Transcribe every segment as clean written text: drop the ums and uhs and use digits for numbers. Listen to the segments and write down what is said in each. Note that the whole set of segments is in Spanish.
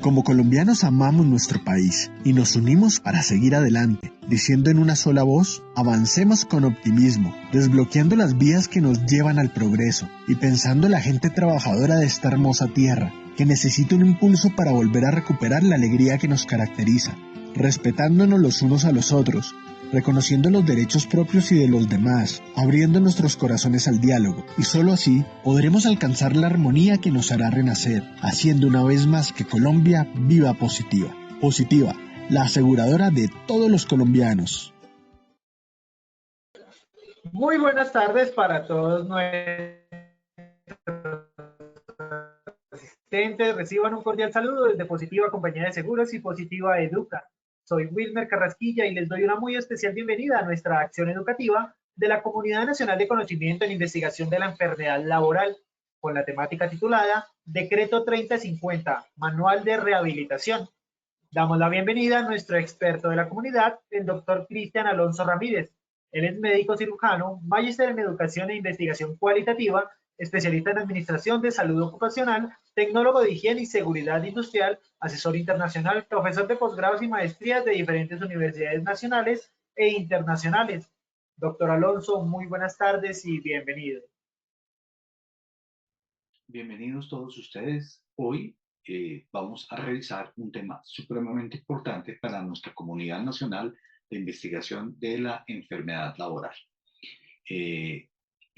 Como colombianos amamos nuestro país y nos unimos para seguir adelante, diciendo en una sola voz, avancemos con optimismo, desbloqueando las vías que nos llevan al progreso y pensando en la gente trabajadora de esta hermosa tierra, que necesita un impulso para volver a recuperar la alegría que nos caracteriza, respetándonos los unos a los otros, reconociendo los derechos propios y de los demás, abriendo nuestros corazones al diálogo, y solo así podremos alcanzar la armonía que nos hará renacer, haciendo una vez más que Colombia viva positiva. Positiva, la aseguradora de todos los colombianos. Muy buenas tardes para todos nuestros asistentes. Reciban un cordial saludo desde Positiva Compañía de Seguros y Positiva Educa. Soy Wilmer Carrasquilla y les doy una muy especial bienvenida a nuestra acción educativa de la Comunidad Nacional de Conocimiento en Investigación de la Enfermedad Laboral, con la temática titulada Decreto 3050, Manual de Rehabilitación. Damos la bienvenida a nuestro experto de la comunidad, el doctor Cristian Alonso Ramírez. Él es médico cirujano, magíster en Educación e Investigación Cualitativa, especialista en Administración de Salud Ocupacional, tecnólogo de Higiene y Seguridad Industrial, asesor internacional, profesor de posgrados y maestrías de diferentes universidades nacionales e internacionales. Doctor Alonso, muy buenas tardes y bienvenido. Bienvenidos todos ustedes. Hoy vamos a revisar un tema supremamente importante para nuestra comunidad nacional de investigación de la enfermedad laboral.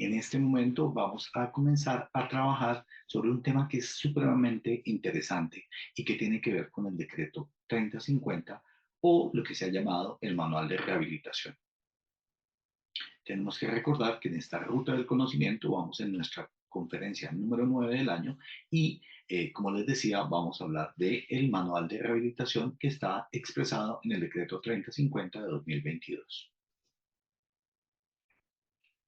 En este momento vamos a comenzar a trabajar sobre un tema que es supremamente interesante y que tiene que ver con el decreto 3050 o lo que se ha llamado el manual de rehabilitación. Tenemos que recordar que en esta ruta del conocimiento vamos en nuestra conferencia número 9 del año y, como les decía, vamos a hablar del manual de rehabilitación que está expresado en el decreto 3050 de 2022.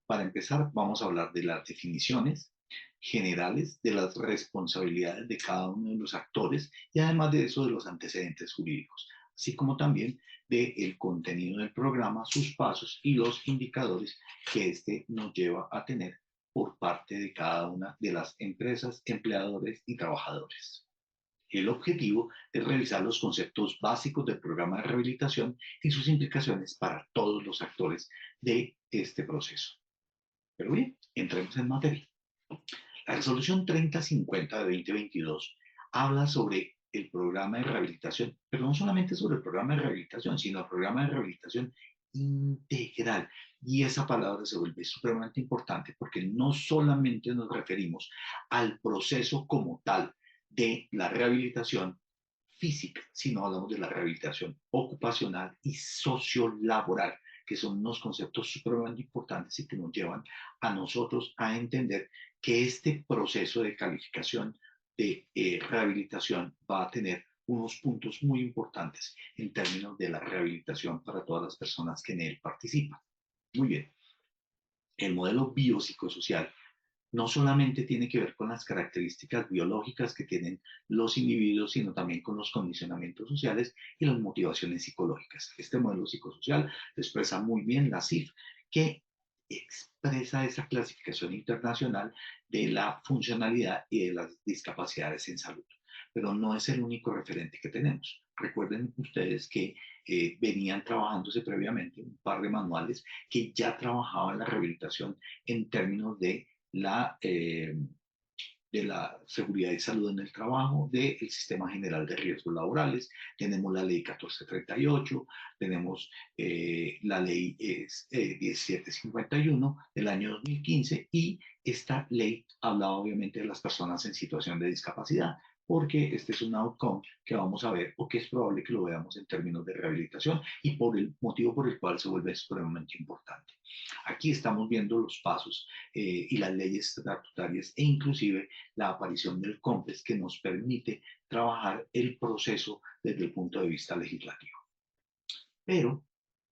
Para empezar, vamos a hablar de las definiciones generales de las responsabilidades de cada uno de los actores y además de eso de los antecedentes jurídicos, así como también del contenido del programa, sus pasos y los indicadores que este nos lleva a tener por parte de cada una de las empresas, empleadores y trabajadores. El objetivo es revisar los conceptos básicos del programa de rehabilitación y sus implicaciones para todos los actores de este proceso. Pero bien, entremos en materia. La resolución 3050 de 2022 habla sobre el programa de rehabilitación, pero no solamente sobre el programa de rehabilitación, sino el programa de rehabilitación integral. Y esa palabra se vuelve supremamente importante porque no solamente nos referimos al proceso como tal de la rehabilitación física, sino hablamos de la rehabilitación ocupacional y sociolaboral, que son unos conceptos supremamente importantes y que nos llevan a nosotros a entender que este proceso de calificación de rehabilitación va a tener unos puntos muy importantes en términos de la rehabilitación para todas las personas que en él participan. Muy bien. El modelo biopsicosocial no solamente tiene que ver con las características biológicas que tienen los individuos, sino también con los condicionamientos sociales y las motivaciones psicológicas. Este modelo psicosocial expresa muy bien la CIF, que expresa esa clasificación internacional de la funcionalidad y de las discapacidades en salud. Pero no es el único referente que tenemos. Recuerden ustedes que venían trabajándose previamente un par de manuales que ya trabajaban la rehabilitación en términos de la seguridad y salud en el trabajo, del Sistema General de Riesgos Laborales. Tenemos la ley 1438, tenemos la ley 1751 del año 2015 y esta ley habla obviamente de las personas en situación de discapacidad, porque este es un outcome que vamos a ver o que es probable que lo veamos en términos de rehabilitación y por el motivo por el cual se vuelve supremamente importante. Aquí estamos viendo los pasos y las leyes estatutarias e inclusive la aparición del COMPES que nos permite trabajar el proceso desde el punto de vista legislativo. Pero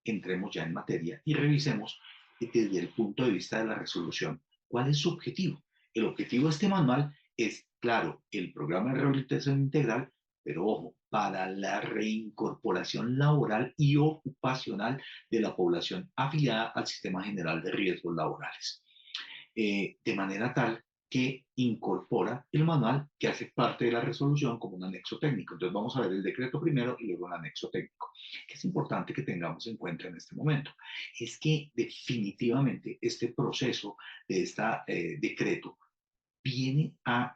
entremos ya en materia y revisemos desde el punto de vista de la resolución cuál es su objetivo. El objetivo de este manual es, claro, el programa de rehabilitación integral, pero ojo, para la reincorporación laboral y ocupacional de la población afiliada al Sistema General de Riesgos Laborales. De manera tal que incorpora el manual que hace parte de la resolución como un anexo técnico. Entonces vamos a ver el decreto primero y luego el anexo técnico. Que es importante que tengamos en cuenta en este momento es que definitivamente este proceso de este decreto viene a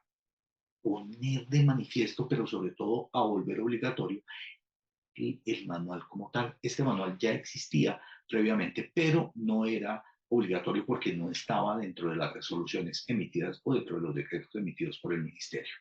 poner de manifiesto, pero sobre todo a volver obligatorio el manual como tal. Este manual ya existía previamente, pero no era obligatorio porque no estaba dentro de las resoluciones emitidas o dentro de los decretos emitidos por el ministerio.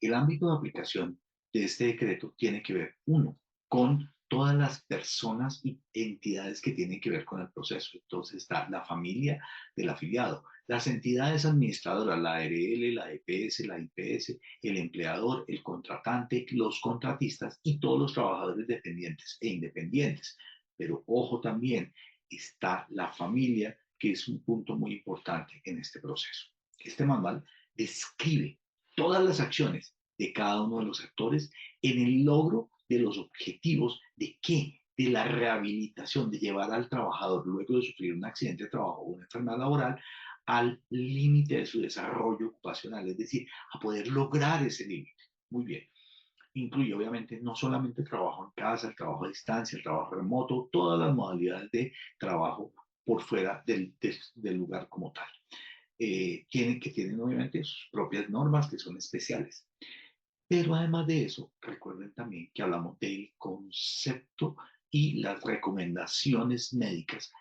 El ámbito de aplicación de este decreto tiene que ver, uno, con todas las personas y entidades que tienen que ver con el proceso. Entonces está la familia del afiliado, las entidades administradoras, la ARL, la EPS, la IPS, el empleador, el contratante, los contratistas y todos los trabajadores dependientes e independientes. Pero ojo también, está la familia, que es un punto muy importante en este proceso. Este manual describe todas las acciones de cada uno de los actores en el logro de los objetivos de qué, de la rehabilitación, de llevar al trabajador luego de sufrir un accidente de trabajo o una enfermedad laboral al límite de su desarrollo ocupacional, es decir, a poder lograr ese límite. Muy bien. Incluye obviamente no solamente el trabajo en casa, el trabajo a distancia, el trabajo remoto, todas las modalidades de trabajo por fuera del lugar como tal. Tienen obviamente sus propias normas que son especiales. Pero además de eso, recuerden también que hablamos del concepto y las recomendaciones médicas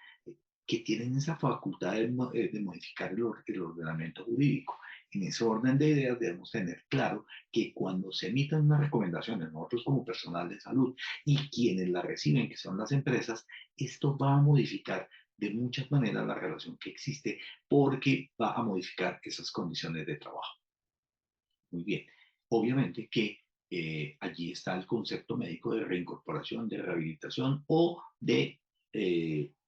que tienen esa facultad de modificar el ordenamiento jurídico. En ese orden de ideas debemos tener claro que cuando se emitan unas recomendaciones, nosotros como personal de salud y quienes la reciben, que son las empresas, esto va a modificar de muchas maneras la relación que existe porque va a modificar esas condiciones de trabajo. Muy bien. Obviamente que allí está el concepto médico de reincorporación, de rehabilitación o de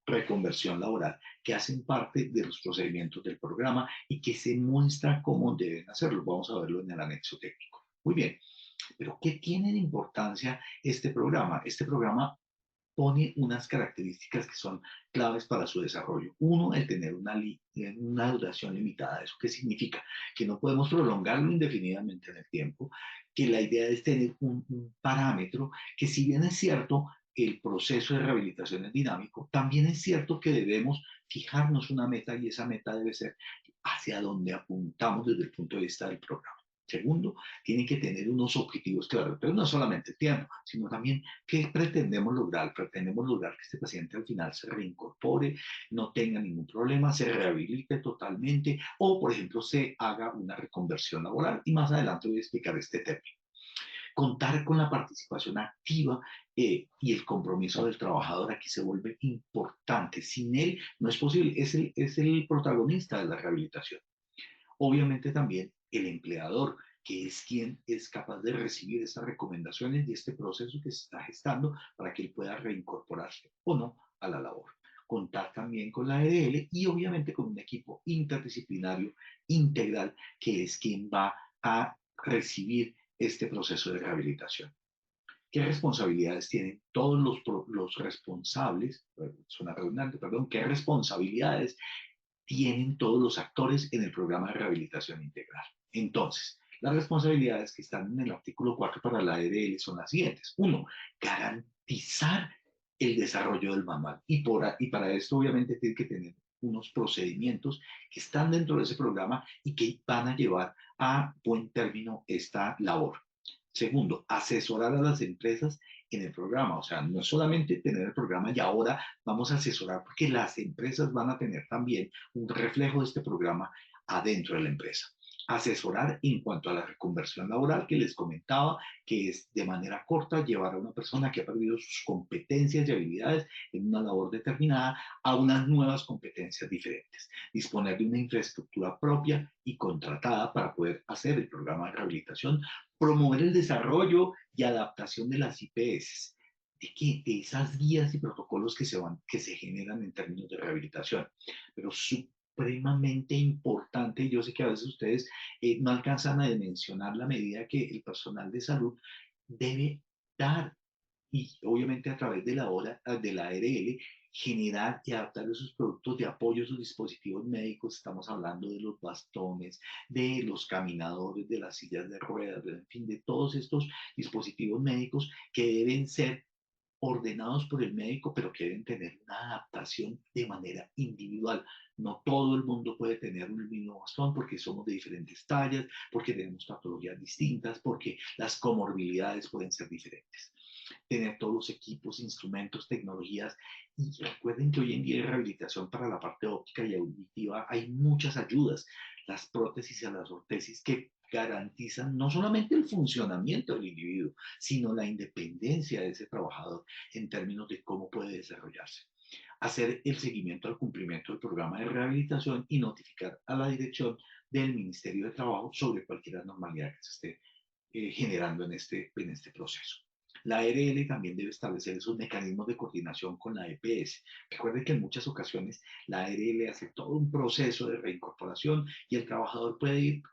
reconversión laboral, que hacen parte de los procedimientos del programa y que se muestra cómo deben hacerlo. Vamos a verlo en el anexo técnico. Muy bien, pero ¿qué tiene de importancia este programa? Este programa pone unas características que son claves para su desarrollo. Uno, el tener una duración limitada. ¿Eso qué significa? Que no podemos prolongarlo indefinidamente en el tiempo, que la idea es tener un parámetro que si bien es cierto, el proceso de rehabilitación es dinámico, también es cierto que debemos fijarnos una meta y esa meta debe ser hacia donde apuntamos desde el punto de vista del programa. Segundo, tiene que tener unos objetivos claros, pero no solamente el tiempo, sino también qué pretendemos lograr. Pretendemos lograr que este paciente al final se reincorpore, no tenga ningún problema, se rehabilite totalmente o, por ejemplo, se haga una reconversión laboral. Y más adelante voy a explicar este término. Contar con la participación activa y el compromiso del trabajador aquí se vuelve importante. Sin él no es posible, es el protagonista de la rehabilitación. Obviamente también el empleador, que es quien es capaz de recibir esas recomendaciones y este proceso que se está gestando para que él pueda reincorporarse o no a la labor. Contar también con la EDL y obviamente con un equipo interdisciplinario integral que es quien va a recibir este proceso de rehabilitación. ¿Qué responsabilidades tienen todos los responsables? Suena redundante, perdón. ¿Qué responsabilidades tienen todos los actores en el programa de rehabilitación integral? Entonces, las responsabilidades que están en el artículo 4 para la ARL son las siguientes. Uno, garantizar el desarrollo del manual. Y para esto, obviamente, tiene que tener unos procedimientos que están dentro de ese programa y que van a llevar a buen término esta labor. Segundo, asesorar a las empresas en el programa. O sea, no es solamente tener el programa y ahora vamos a asesorar porque las empresas van a tener también un reflejo de este programa adentro de la empresa. Asesorar en cuanto a la reconversión laboral que les comentaba, que es de manera corta llevar a una persona que ha perdido sus competencias y habilidades en una labor determinada a unas nuevas competencias diferentes. Disponer de una infraestructura propia y contratada para poder hacer el programa de rehabilitación, promover el desarrollo y adaptación de las IPS, de esas guías y protocolos que se generan en términos de rehabilitación. Pero supremamente importante, y yo sé que a veces ustedes no alcanzan a mencionar la medida que el personal de salud debe dar, y obviamente a través de la ARL, generar y adaptar esos productos de apoyo, esos dispositivos médicos. Estamos hablando de los bastones, de los caminadores, de las sillas de ruedas, en fin, de todos estos dispositivos médicos que deben ser ordenados por el médico, pero que deben tener una adaptación de manera individual. No todo el mundo puede tener un mismo bastón porque somos de diferentes tallas, porque tenemos patologías distintas, porque las comorbilidades pueden ser diferentes. Tener todos los equipos, instrumentos, tecnologías. Y recuerden que hoy en día en rehabilitación para la parte óptica y auditiva hay muchas ayudas, las prótesis y las ortesis que garantizan no solamente el funcionamiento del individuo, sino la independencia de ese trabajador en términos de cómo puede desarrollarse. Hacer el seguimiento al cumplimiento del programa de rehabilitación y notificar a la dirección del Ministerio de Trabajo sobre cualquier anormalidad que se esté generando en este proceso. La ARL también debe establecer esos mecanismos de coordinación con la EPS. Recuerden que en muchas ocasiones la ARL hace todo un proceso de reincorporación y el trabajador puede ir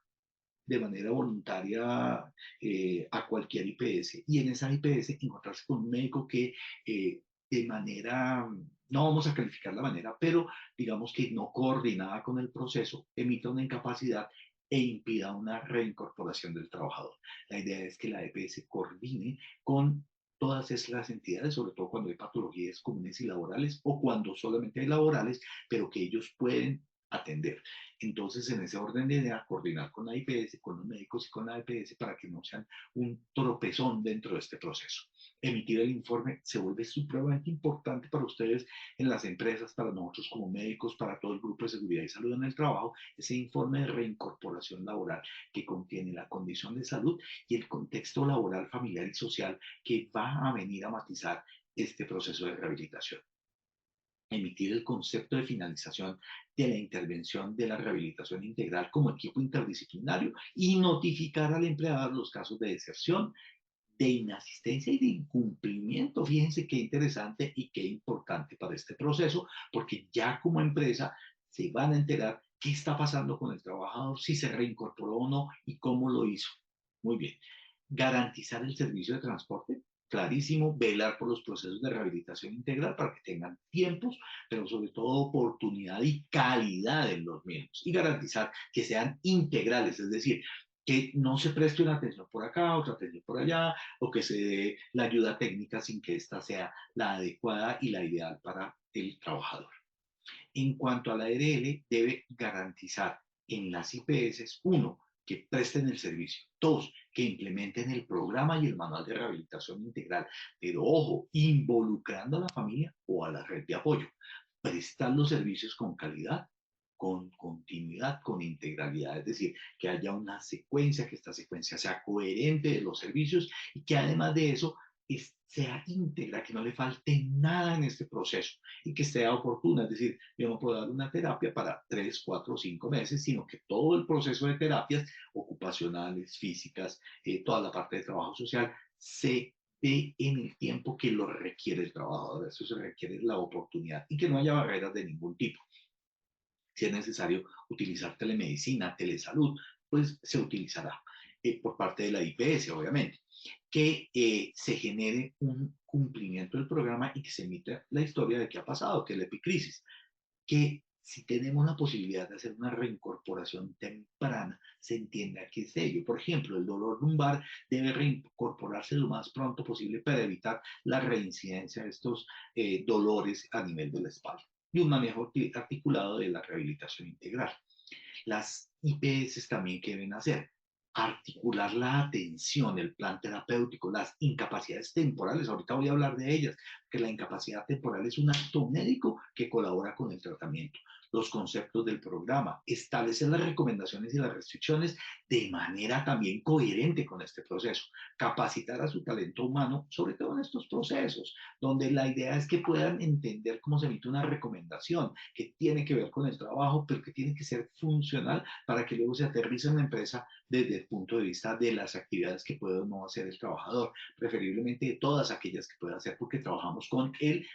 de manera voluntaria a cualquier IPS y en esa IPS encontrarse con un médico que de manera, no vamos a calificar la manera, pero digamos que no coordinada con el proceso, emita una incapacidad e impida una reincorporación del trabajador. La idea es que la EPS coordine con todas las entidades, sobre todo cuando hay patologías comunes y laborales o cuando solamente hay laborales, pero que ellos pueden atender. Entonces, en ese orden de idea, coordinar con la IPS, con los médicos y con la IPS para que no sean un tropezón dentro de este proceso. Emitir el informe se vuelve supremamente importante para ustedes en las empresas, para nosotros como médicos, para todo el grupo de seguridad y salud en el trabajo, ese informe de reincorporación laboral que contiene la condición de salud y el contexto laboral, familiar y social que va a venir a matizar este proceso de rehabilitación. Emitir el concepto de finalización de la intervención de la rehabilitación integral como equipo interdisciplinario y notificar al empleador los casos de deserción, de inasistencia y de incumplimiento. Fíjense qué interesante y qué importante para este proceso, porque ya como empresa se van a enterar qué está pasando con el trabajador, si se reincorporó o no y cómo lo hizo. Muy bien. Garantizar el servicio de transporte, clarísimo, velar por los procesos de rehabilitación integral para que tengan tiempos, pero sobre todo oportunidad y calidad en los mismos, y garantizar que sean integrales, es decir, que no se preste una atención por acá, otra atención por allá, o que se dé la ayuda técnica sin que ésta sea la adecuada y la ideal para el trabajador. En cuanto a la ARL, debe garantizar en las IPS, uno, que presten el servicio, dos, que implementen el programa y el manual de rehabilitación integral, pero ojo, involucrando a la familia o a la red de apoyo, prestar los servicios con calidad, con continuidad, con integralidad, es decir, que haya una secuencia, que esta secuencia sea coherente de los servicios y que además de eso sea íntegra, que no le falte nada en este proceso y que sea oportuna. Es decir, yo no puedo dar una terapia para 3, 4 o 5 meses, sino que todo el proceso de terapias ocupacionales, físicas, toda la parte de trabajo social, se dé en el tiempo que lo requiere el trabajador. Eso se requiere la oportunidad y que no haya barreras de ningún tipo. Si es necesario utilizar telemedicina, telesalud, pues se utilizará por parte de la IPS, obviamente. Que se genere un cumplimiento del programa y que se emita la historia de qué ha pasado, que es la epicrisis. Que si tenemos la posibilidad de hacer una reincorporación temprana, se entienda qué es ello. Por ejemplo, el dolor lumbar debe reincorporarse lo más pronto posible para evitar la reincidencia de estos dolores a nivel de la espalda y un manejo articulado de la rehabilitación integral. Las IPS también que deben hacer articular la atención, el plan terapéutico, las incapacidades temporales. Ahorita voy a hablar de ellas, que la incapacidad temporal es un acto médico que colabora con el tratamiento. Los conceptos del programa, establecer las recomendaciones y las restricciones de manera también coherente con este proceso, capacitar a su talento humano, sobre todo en estos procesos, donde la idea es que puedan entender cómo se emite una recomendación que tiene que ver con el trabajo, pero que tiene que ser funcional para que luego se aterrice en la empresa desde el punto de vista de las actividades que puede o no hacer el trabajador, preferiblemente de todas aquellas que pueda hacer porque trabajamos con él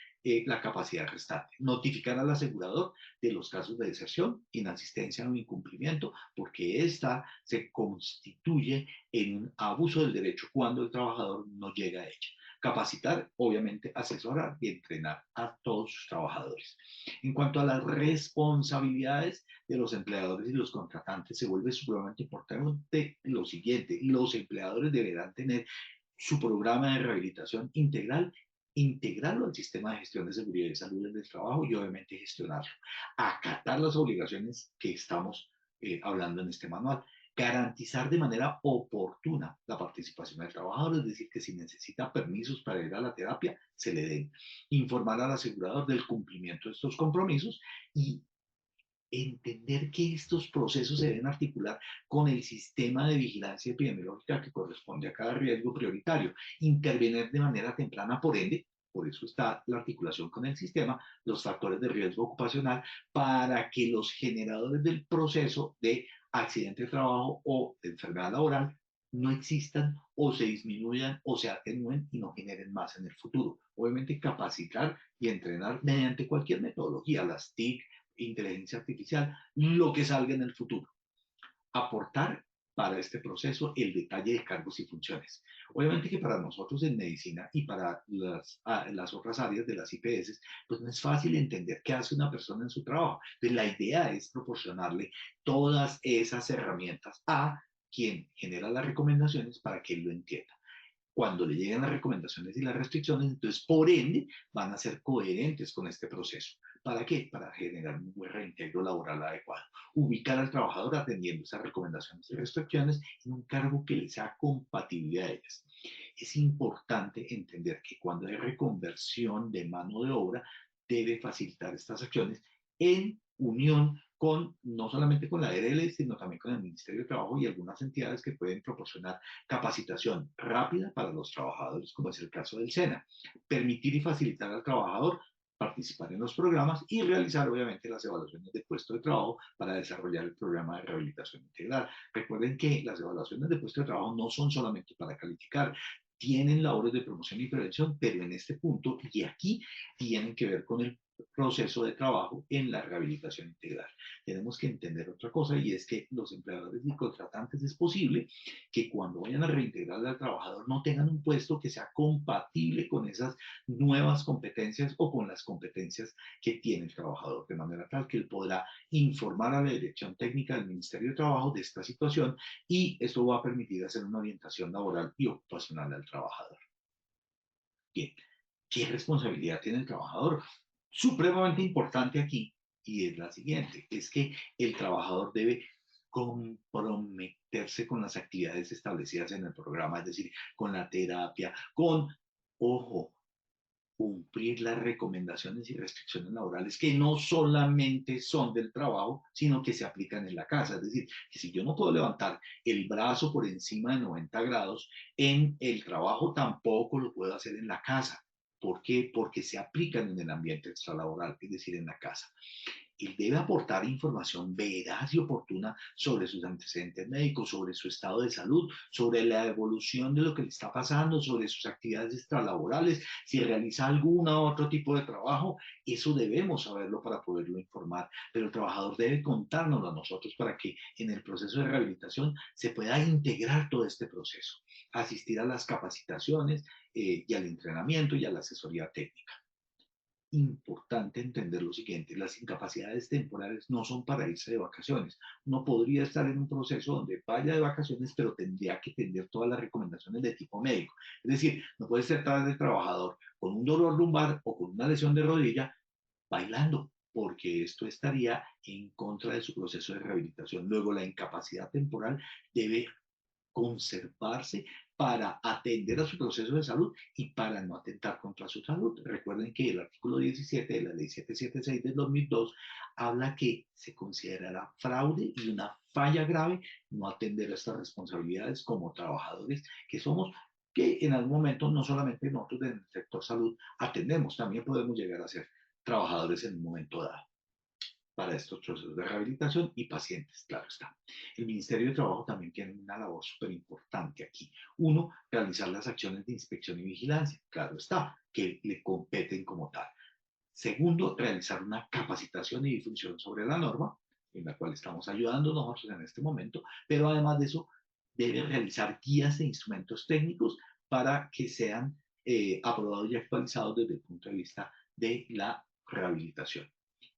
la capacidad restante. Notificar al asegurador de los casos de deserción, inasistencia o incumplimiento, porque esta se constituye en un abuso del derecho cuando el trabajador no llega a ella. Capacitar, obviamente, asesorar y entrenar a todos sus trabajadores. En cuanto a las responsabilidades de los empleadores y los contratantes, se vuelve supremamente importante lo siguiente: los empleadores deberán tener su programa de rehabilitación integral, integrarlo al sistema de gestión de seguridad y salud del trabajo y obviamente gestionarlo, acatar las obligaciones que estamos hablando en este manual, garantizar de manera oportuna la participación del trabajador, es decir, que si necesita permisos para ir a la terapia, se le den, informar al asegurador del cumplimiento de estos compromisos y entender que estos procesos se deben articular con el sistema de vigilancia epidemiológica que corresponde a cada riesgo prioritario, intervenir de manera temprana, por ende, por eso está la articulación con el sistema, los factores de riesgo ocupacional, para que los generadores del proceso de accidente de trabajo o de enfermedad laboral no existan o se disminuyan o se atenúen y no generen más en el futuro. Obviamente capacitar y entrenar mediante cualquier metodología, las TIC, inteligencia artificial, lo que salga en el futuro. Aportar para este proceso el detalle de cargos y funciones. Obviamente que para nosotros en medicina y para las otras áreas de las IPS, pues no es fácil entender qué hace una persona en su trabajo. Entonces la idea es proporcionarle todas esas herramientas a quien genera las recomendaciones para que él lo entienda. Cuando le lleguen las recomendaciones y las restricciones, entonces por ende van a ser coherentes con este proceso. ¿Para qué? Para generar un buen reintegro laboral adecuado. Ubicar al trabajador atendiendo esas recomendaciones y restricciones en un cargo que le sea compatible a ellas. Es importante entender que cuando hay reconversión de mano de obra, debe facilitar estas acciones en unión con, no solamente con la ARL, sino también con el Ministerio de Trabajo y algunas entidades que pueden proporcionar capacitación rápida para los trabajadores, como es el caso del SENA. Permitir y facilitar al trabajador participar en los programas y realizar obviamente las evaluaciones de puesto de trabajo para desarrollar el programa de rehabilitación integral. Recuerden que las evaluaciones de puesto de trabajo no son solamente para calificar, tienen labores de promoción y prevención, pero en este punto y aquí tienen que ver con el proceso de trabajo en la rehabilitación integral. Tenemos que entender otra cosa y es que los empleadores y contratantes es posible que cuando vayan a reintegrar al trabajador no tengan un puesto que sea compatible con esas nuevas competencias o con las competencias que tiene el trabajador, de manera tal que él podrá informar a la Dirección Técnica del Ministerio de Trabajo de esta situación y esto va a permitir hacer una orientación laboral y ocupacional al trabajador. Bien, ¿qué responsabilidad tiene el trabajador? Supremamente importante aquí, y es la siguiente, es que el trabajador debe comprometerse con las actividades establecidas en el programa, es decir, con la terapia, con, ojo, cumplir las recomendaciones y restricciones laborales que no solamente son del trabajo, sino que se aplican en la casa. Es decir, que si yo no puedo levantar el brazo por encima de 90 grados en el trabajo, tampoco lo puedo hacer en la casa. ¿Por qué? Porque se aplican en el ambiente extralaboral, es decir, en la casa. Él debe aportar información veraz y oportuna sobre sus antecedentes médicos, sobre su estado de salud, sobre la evolución de lo que le está pasando, sobre sus actividades extralaborales, si realiza algún otro tipo de trabajo. Eso debemos saberlo para poderlo informar, pero el trabajador debe contárnoslo a nosotros para que en el proceso de rehabilitación se pueda integrar todo este proceso, asistir a las capacitaciones y al entrenamiento y a la asesoría técnica. Importante entender lo siguiente: las incapacidades temporales no son para irse de vacaciones. Uno podría estar en un proceso donde vaya de vacaciones, pero tendría que atender todas las recomendaciones de tipo médico. Es decir, no puede ser el trabajador con un dolor lumbar o con una lesión de rodilla bailando, porque esto estaría en contra de su proceso de rehabilitación. Luego, la incapacidad temporal debe conservarse para atender a su proceso de salud y para no atentar contra su salud. Recuerden que el artículo 17 de la ley 776 del 2002 habla que se considerará fraude y una falla grave no atender a estas responsabilidades como trabajadores que somos, que en algún momento no solamente nosotros del sector salud atendemos, también podemos llegar a ser trabajadores en un momento dado para estos procesos de rehabilitación y pacientes, claro está. El Ministerio de Trabajo también tiene una labor súper importante aquí. Uno, realizar las acciones de inspección y vigilancia, claro está, que le competen como tal. Segundo, realizar una capacitación y difusión sobre la norma, en la cual estamos ayudando nosotros en este momento, pero además de eso, debe realizar guías e instrumentos técnicos para que sean aprobados y actualizados desde el punto de vista de la rehabilitación.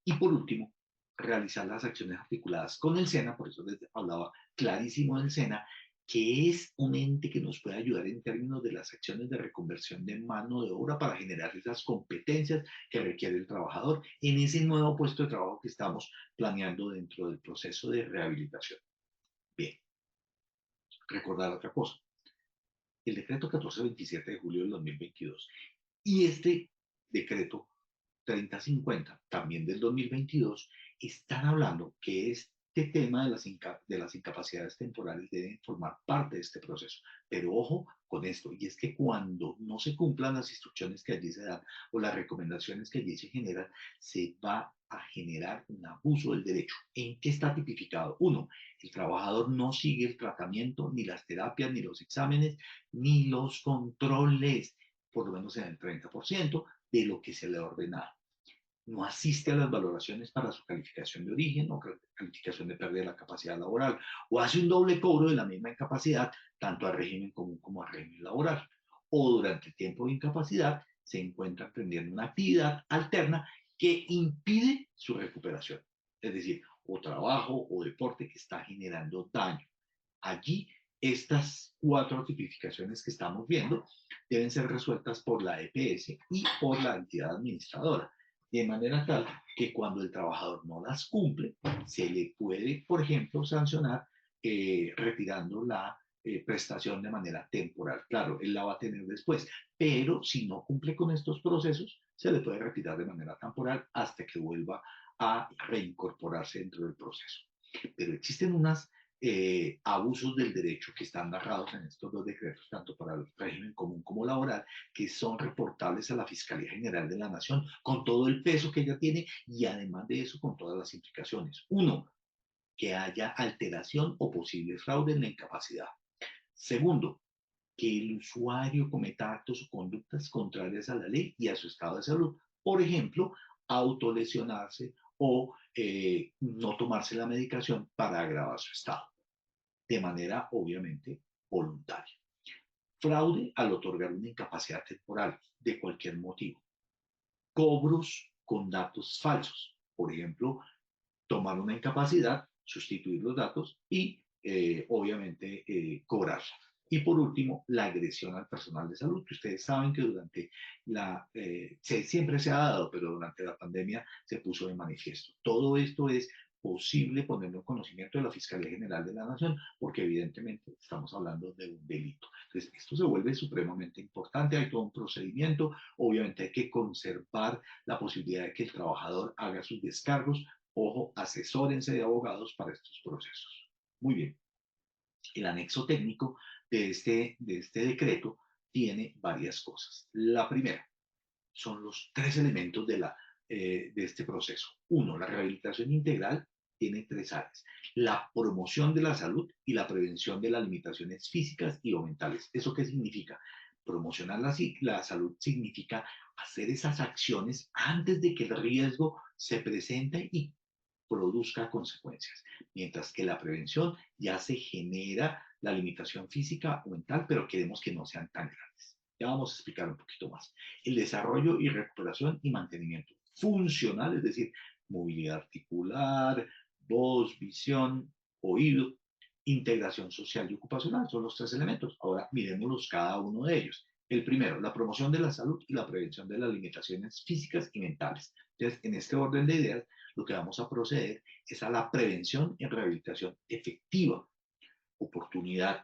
Y por último, realizar las acciones articuladas con el SENA, por eso les hablaba clarísimo del SENA, que es un ente que nos puede ayudar en términos de las acciones de reconversión de mano de obra para generar esas competencias que requiere el trabajador en ese nuevo puesto de trabajo que estamos planeando dentro del proceso de rehabilitación. Bien, recordar otra cosa. El decreto 1427 de julio del 2022 y este decreto 3050, también del 2022, están hablando que este tema de las incapacidades temporales deben formar parte de este proceso. Pero ojo con esto, y es que cuando no se cumplan las instrucciones que allí se dan o las recomendaciones que allí se generan, se va a generar un abuso del derecho. ¿En qué está tipificado? Uno, el trabajador no sigue el tratamiento, ni las terapias, ni los exámenes, ni los controles, por lo menos en el 30% de lo que se le ha ordenado. No asiste a las valoraciones para su calificación de origen o calificación de pérdida de la capacidad laboral, o hace un doble cobro de la misma incapacidad, tanto al régimen común como al régimen laboral. O durante el tiempo de incapacidad se encuentra aprendiendo una actividad alterna que impide su recuperación. Es decir, o trabajo o deporte que está generando daño. Allí, estas cuatro tipificaciones que estamos viendo deben ser resueltas por la EPS y por la entidad administradora, de manera tal que cuando el trabajador no las cumple, se le puede, por ejemplo, sancionar retirando la prestación de manera temporal. Claro, él la va a tener después, pero si no cumple con estos procesos, se le puede retirar de manera temporal hasta que vuelva a reincorporarse dentro del proceso. Pero existen unas abusos del derecho que están narrados en estos dos decretos, tanto para el régimen común como laboral, que son reportables a la Fiscalía General de la Nación con todo el peso que ella tiene y además de eso con todas las implicaciones. Uno, que haya alteración o posible fraude en la incapacidad. Segundo, que el usuario cometa actos o conductas contrarias a la ley y a su estado de salud. Por ejemplo, autolesionarse o no tomarse la medicación para agravar su estado, de manera obviamente voluntaria. Fraude al otorgar una incapacidad temporal de cualquier motivo. Cobros con datos falsos. Por ejemplo, tomar una incapacidad, sustituir los datos y obviamente cobrarla. Y por último, la agresión al personal de salud, que ustedes saben que durante siempre se ha dado, pero durante la pandemia se puso de manifiesto. Todo esto es posible ponerlo en conocimiento de la Fiscalía General de la Nación, porque evidentemente estamos hablando de un delito. Entonces, esto se vuelve supremamente importante, hay todo un procedimiento, obviamente hay que conservar la posibilidad de que el trabajador haga sus descargos. Ojo, asesórense de abogados para estos procesos. Muy bien. El anexo técnico de este decreto tiene varias cosas. La primera son los tres elementos de este proceso. Uno, la rehabilitación integral tiene tres áreas. La promoción de la salud y la prevención de las limitaciones físicas y o mentales. ¿Eso qué significa? Promocionar la salud significa hacer esas acciones antes de que el riesgo se presente y produzca consecuencias, mientras que la prevención ya se genera la limitación física o mental, pero queremos que no sean tan grandes. Ya vamos a explicar un poquito más. El desarrollo y recuperación y mantenimiento funcional, es decir, movilidad articular, voz, visión, oído, integración social y ocupacional, son los tres elementos. Ahora miremoslos cada uno de ellos. El primero, la promoción de la salud y la prevención de las limitaciones físicas y mentales. Entonces, en este orden de ideas, lo que vamos a proceder es a la prevención y rehabilitación efectiva, oportunidad,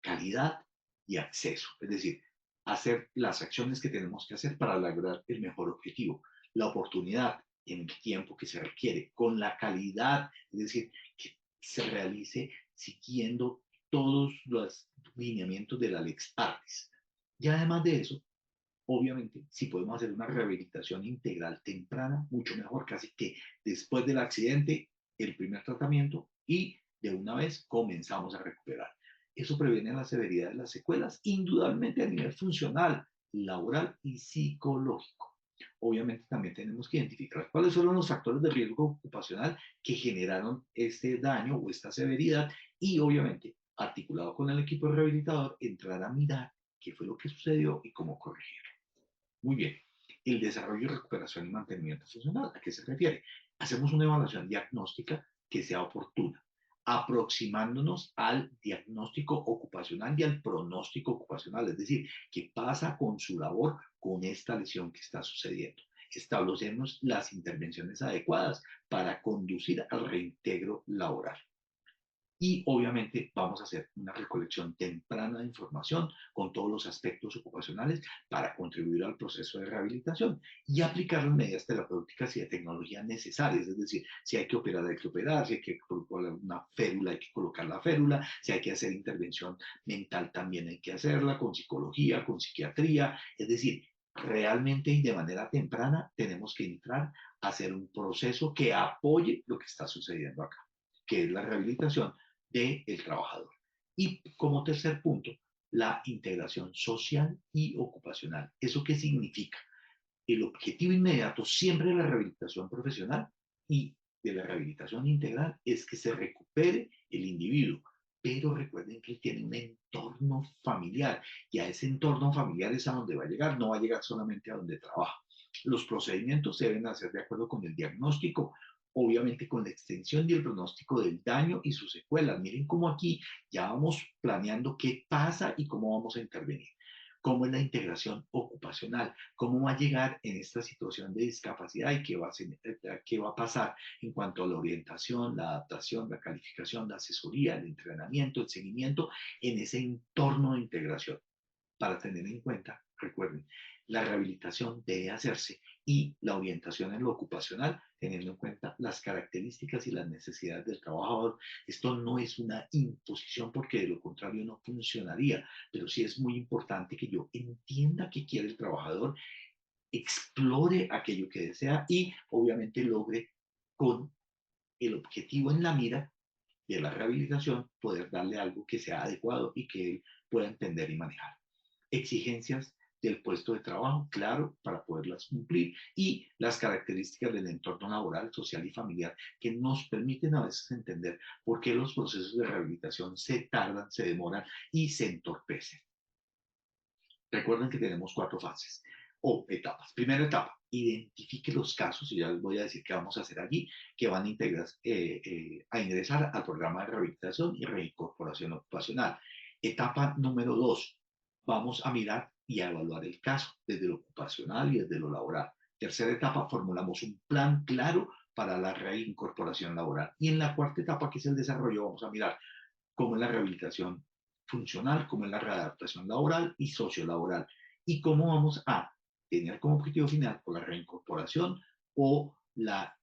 calidad y acceso. Es decir, hacer las acciones que tenemos que hacer para lograr el mejor objetivo. La oportunidad en el tiempo que se requiere, con la calidad, es decir, que se realice siguiendo todos los lineamientos de la Lex Artis. Y además de eso, obviamente, si podemos hacer una rehabilitación integral temprana, mucho mejor, casi que después del accidente, el primer tratamiento y de una vez comenzamos a recuperar. Eso previene la severidad de las secuelas, indudablemente a nivel funcional, laboral y psicológico. Obviamente también tenemos que identificar cuáles fueron los factores de riesgo ocupacional que generaron este daño o esta severidad y obviamente, articulado con el equipo rehabilitador, entrar a mirar qué fue lo que sucedió y cómo corregirlo. Muy bien. El desarrollo, recuperación y mantenimiento funcional, ¿a qué se refiere? Hacemos una evaluación diagnóstica que sea oportuna, aproximándonos al diagnóstico ocupacional y al pronóstico ocupacional, es decir, qué pasa con su labor con esta lesión que está sucediendo. Establecemos las intervenciones adecuadas para conducir al reintegro laboral. Y obviamente vamos a hacer una recolección temprana de información con todos los aspectos ocupacionales para contribuir al proceso de rehabilitación y aplicar las medidas terapéuticas y de tecnología necesarias. Es decir, si hay que operar, si hay que colocar una férula, hay que colocar la férula, si hay que hacer intervención mental, también hay que hacerla con psicología, con psiquiatría. Es decir, realmente y de manera temprana tenemos que entrar a hacer un proceso que apoye lo que está sucediendo acá, que es la rehabilitación del trabajador. Y como tercer punto, la integración social y ocupacional. ¿Eso qué significa? El objetivo inmediato siempre de la rehabilitación profesional y de la rehabilitación integral es que se recupere el individuo. Pero recuerden que tiene un entorno familiar y a ese entorno familiar es a donde va a llegar, no va a llegar solamente a donde trabaja. Los procedimientos se deben hacer de acuerdo con el diagnóstico, obviamente con la extensión y el pronóstico del daño y sus secuelas. Miren cómo aquí ya vamos planeando qué pasa y cómo vamos a intervenir. Cómo es la integración ocupacional, cómo va a llegar en esta situación de discapacidad y qué va a pasar en cuanto a la orientación, la adaptación, la calificación, la asesoría, el entrenamiento, el seguimiento en ese entorno de integración. Para tener en cuenta, recuerden, la rehabilitación debe hacerse y la orientación en lo ocupacional, teniendo en cuenta las características y las necesidades del trabajador. Esto no es una imposición porque de lo contrario no funcionaría, pero sí es muy importante que yo entienda qué quiere el trabajador, explore aquello que desea y obviamente logre con el objetivo en la mira de la rehabilitación poder darle algo que sea adecuado y que él pueda entender y manejar. Exigencias del puesto de trabajo, claro, para poderlas cumplir, y las características del entorno laboral, social y familiar que nos permiten a veces entender por qué los procesos de rehabilitación se tardan, se demoran y se entorpecen. Recuerden que tenemos 4 fases o etapas. Primera etapa, identifique los casos, y ya les voy a decir qué vamos a hacer allí, que van a ingresar al programa de rehabilitación y reincorporación ocupacional. Etapa número 2, vamos a mirar y a evaluar el caso desde lo ocupacional y desde lo laboral. Tercera etapa, formulamos un plan claro para la reincorporación laboral. Y en la cuarta etapa, que es el desarrollo, vamos a mirar cómo es la rehabilitación funcional, cómo es la readaptación laboral y sociolaboral, y cómo vamos a tener como objetivo final o la reincorporación o la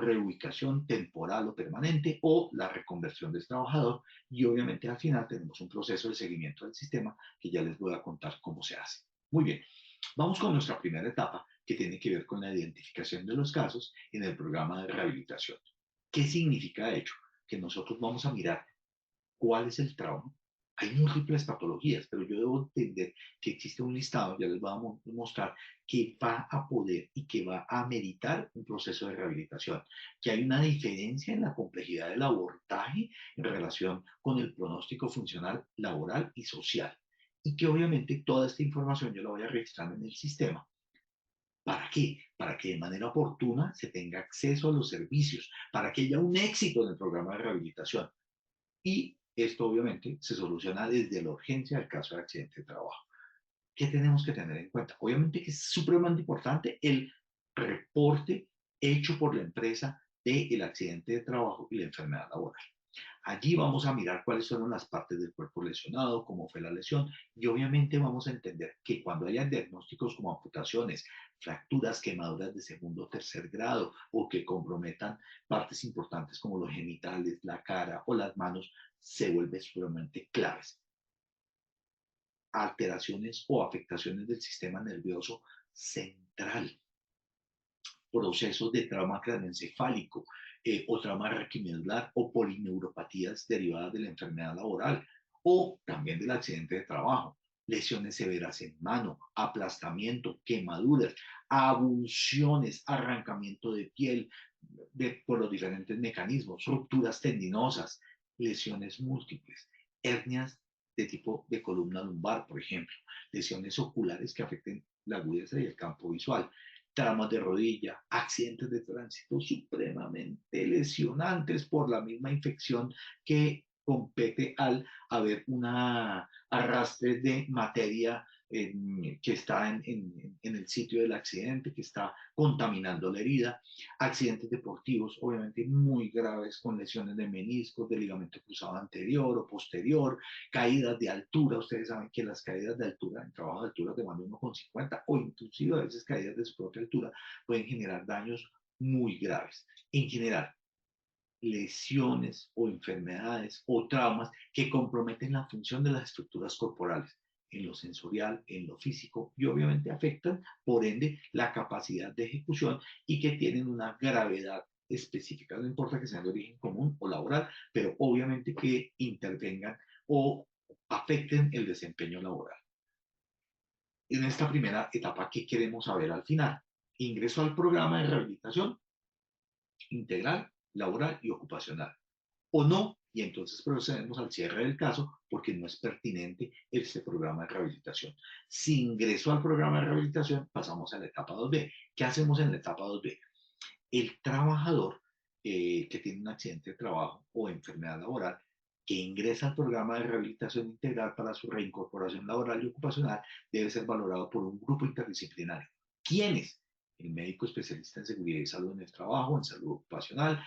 reubicación temporal o permanente o la reconversión del trabajador, y obviamente al final tenemos un proceso de seguimiento del sistema que ya les voy a contar cómo se hace. Muy bien, vamos con nuestra primera etapa que tiene que ver con la identificación de los casos en el programa de rehabilitación. ¿Qué significa de hecho? Que nosotros vamos a mirar cuál es el trauma. Hay múltiples patologías, pero yo debo entender que existe un listado, ya les voy a mostrar, que va a poder y que va a meditar un proceso de rehabilitación, que hay una diferencia en la complejidad del abordaje en relación con el pronóstico funcional, laboral y social, y que obviamente toda esta información yo la voy a registrar en el sistema. ¿Para qué? Para que de manera oportuna se tenga acceso a los servicios, para que haya un éxito en el programa de rehabilitación. Y esto obviamente se soluciona desde la urgencia del caso de accidente de trabajo. ¿Qué tenemos que tener en cuenta? Obviamente que es supremamente importante el reporte hecho por la empresa del accidente de trabajo y la enfermedad laboral. Allí vamos a mirar cuáles fueron las partes del cuerpo lesionado, cómo fue la lesión, y obviamente vamos a entender que cuando haya diagnósticos como amputaciones, fracturas, quemaduras de segundo o tercer grado o que comprometan partes importantes como los genitales, la cara o las manos, se vuelve sumamente claves. Alteraciones o afectaciones del sistema nervioso central, procesos de trauma craneoencefálico o trauma raquimedular o polineuropatías derivadas de la enfermedad laboral o también del accidente de trabajo, lesiones severas en mano, aplastamiento, quemaduras, abulsiones, arrancamiento de piel por los diferentes mecanismos, rupturas tendinosas, lesiones múltiples, hernias de tipo de columna lumbar, por ejemplo, lesiones oculares que afecten la agudeza y el campo visual, traumas de rodilla, accidentes de tránsito supremamente lesionantes por la misma infección que compete al haber una arrastre de materia que está en el sitio del accidente, que está contaminando la herida, accidentes deportivos obviamente muy graves con lesiones de meniscos, de ligamento cruzado anterior o posterior, caídas de altura. Ustedes saben que las caídas de altura, en trabajo de altura de más de 1,50 o inclusive a veces caídas de su propia altura, pueden generar daños muy graves. En general, lesiones o enfermedades o traumas que comprometen la función de las estructuras corporales en lo sensorial, en lo físico y obviamente afectan, por ende, la capacidad de ejecución y que tienen una gravedad específica. No importa que sean de origen común o laboral, pero obviamente que intervengan o afecten el desempeño laboral. En esta primera etapa, ¿qué queremos saber al final? Ingreso al programa de rehabilitación integral, laboral y ocupacional. O no, y entonces procedemos al cierre del caso porque no es pertinente este programa de rehabilitación. Si ingresó al programa de rehabilitación, pasamos a la etapa 2B. ¿Qué hacemos en la etapa 2B? El trabajador que tiene un accidente de trabajo o enfermedad laboral que ingresa al programa de rehabilitación integral para su reincorporación laboral y ocupacional debe ser valorado por un grupo interdisciplinario. ¿Quiénes? El médico especialista en seguridad y salud en el trabajo, en salud ocupacional,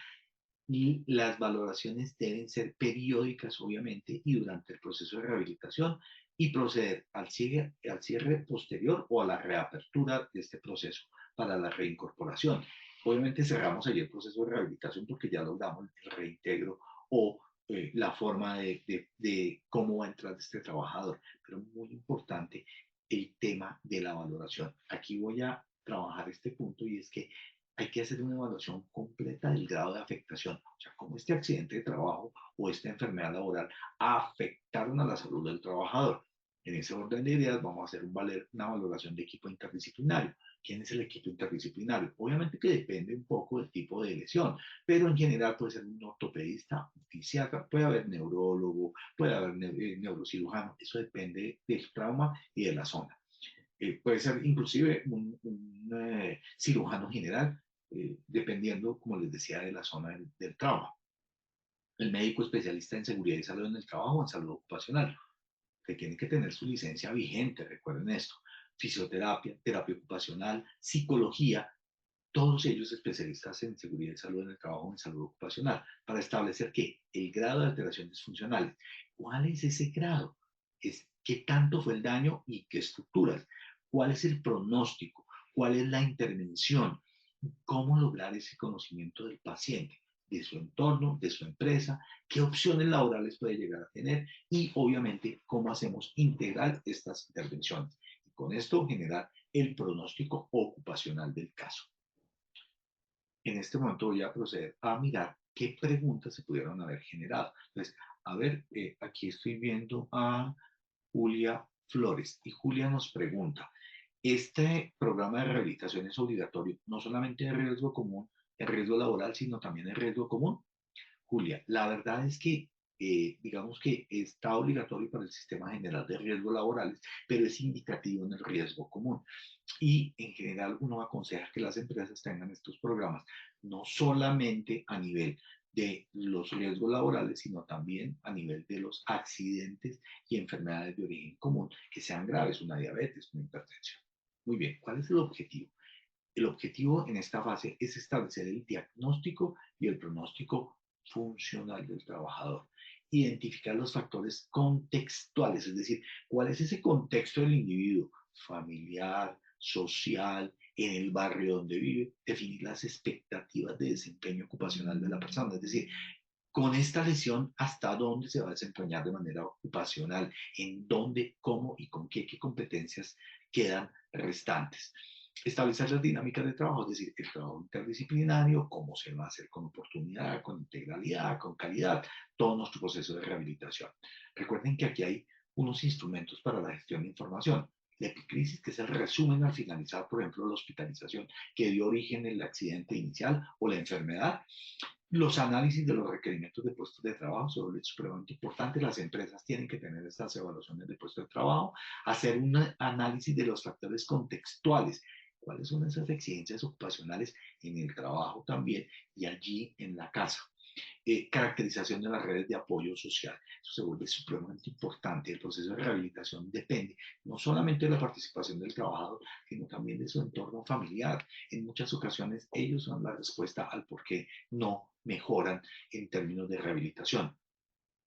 y las valoraciones deben ser periódicas, obviamente, y durante el proceso de rehabilitación y proceder al cierre posterior o a la reapertura de este proceso para la reincorporación. Obviamente cerramos allí el proceso de rehabilitación porque ya logramos el reintegro o la forma de cómo va a entrar este trabajador. Pero muy importante el tema de la valoración. Aquí voy a trabajar este punto y es que hay que hacer una evaluación completa del grado de afectación, o sea, cómo este accidente de trabajo o esta enfermedad laboral afectaron a la salud del trabajador. En ese orden de ideas vamos a hacer una valoración de equipo interdisciplinario. ¿Quién es el equipo interdisciplinario? Obviamente que depende un poco del tipo de lesión, pero en general puede ser un ortopedista, un fisiatra, puede haber neurólogo, puede haber neurocirujano, eso depende del trauma y de la zona. Puede ser inclusive un cirujano general, dependiendo, como les decía, de la zona del trauma. El médico especialista en seguridad y salud en el trabajo o en salud ocupacional, que tiene que tener su licencia vigente, recuerden esto. Fisioterapia, terapia ocupacional, psicología, todos ellos especialistas en seguridad y salud en el trabajo o en salud ocupacional, para establecer que el grado de alteraciones funcionales. ¿Cuál es ese grado? Es qué tanto fue el daño y qué estructuras. ¿Cuál es el pronóstico? ¿Cuál es la intervención? ¿Cómo lograr ese conocimiento del paciente, de su entorno, de su empresa? ¿Qué opciones laborales puede llegar a tener? Y obviamente, ¿cómo hacemos integrar estas intervenciones? Y con esto generar el pronóstico ocupacional del caso. En este momento voy a proceder a mirar qué preguntas se pudieron haber generado. Entonces, a ver, aquí estoy viendo a Julia Flores y Julia nos pregunta, ¿este programa de rehabilitación es obligatorio no solamente en riesgo común, en riesgo laboral, sino también en riesgo común? Julia, la verdad es que digamos que está obligatorio para el Sistema General de Riesgos Laborales, pero es indicativo en el riesgo común. Y en general uno aconseja que las empresas tengan estos programas, no solamente a nivel de los riesgos laborales, sino también a nivel de los accidentes y enfermedades de origen común, que sean graves, una diabetes, una hipertensión. Muy bien, ¿cuál es el objetivo? El objetivo en esta fase es establecer el diagnóstico y el pronóstico funcional del trabajador. Identificar los factores contextuales, es decir, cuál es ese contexto del individuo, familiar, social, en el barrio donde vive, definir las expectativas de desempeño ocupacional de la persona, es decir, con esta lesión, hasta dónde se va a desempeñar de manera ocupacional, en dónde, cómo y con qué competencias quedan restantes. Establecer las dinámicas de trabajo, es decir, el trabajo interdisciplinario, cómo se va a hacer con oportunidad, con integralidad, con calidad, todo nuestro proceso de rehabilitación. Recuerden que aquí hay unos instrumentos para la gestión de información. La epicrisis, que es el resumen al finalizar, por ejemplo, la hospitalización que dio origen al accidente inicial o la enfermedad. Los análisis de los requerimientos de puestos de trabajo son supremamente importantes. Las empresas tienen que tener estas evaluaciones de puestos de trabajo, hacer un análisis de los factores contextuales, cuáles son esas exigencias ocupacionales en el trabajo también y allí en la casa. Caracterización de las redes de apoyo social. Eso se vuelve supremamente importante. El proceso de rehabilitación depende no solamente de la participación del trabajador, sino también de su entorno familiar. En muchas ocasiones ellos son la respuesta al por qué no mejoran en términos de rehabilitación.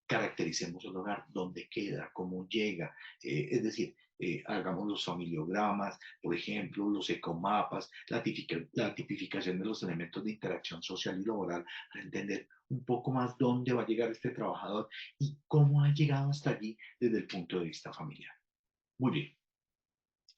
Caractericemos el hogar, dónde queda, cómo llega, es decir, hagamos los familiogramas, por ejemplo, los ecomapas, la tipificación de los elementos de interacción social y laboral para entender un poco más dónde va a llegar este trabajador y cómo ha llegado hasta allí desde el punto de vista familiar. Muy bien,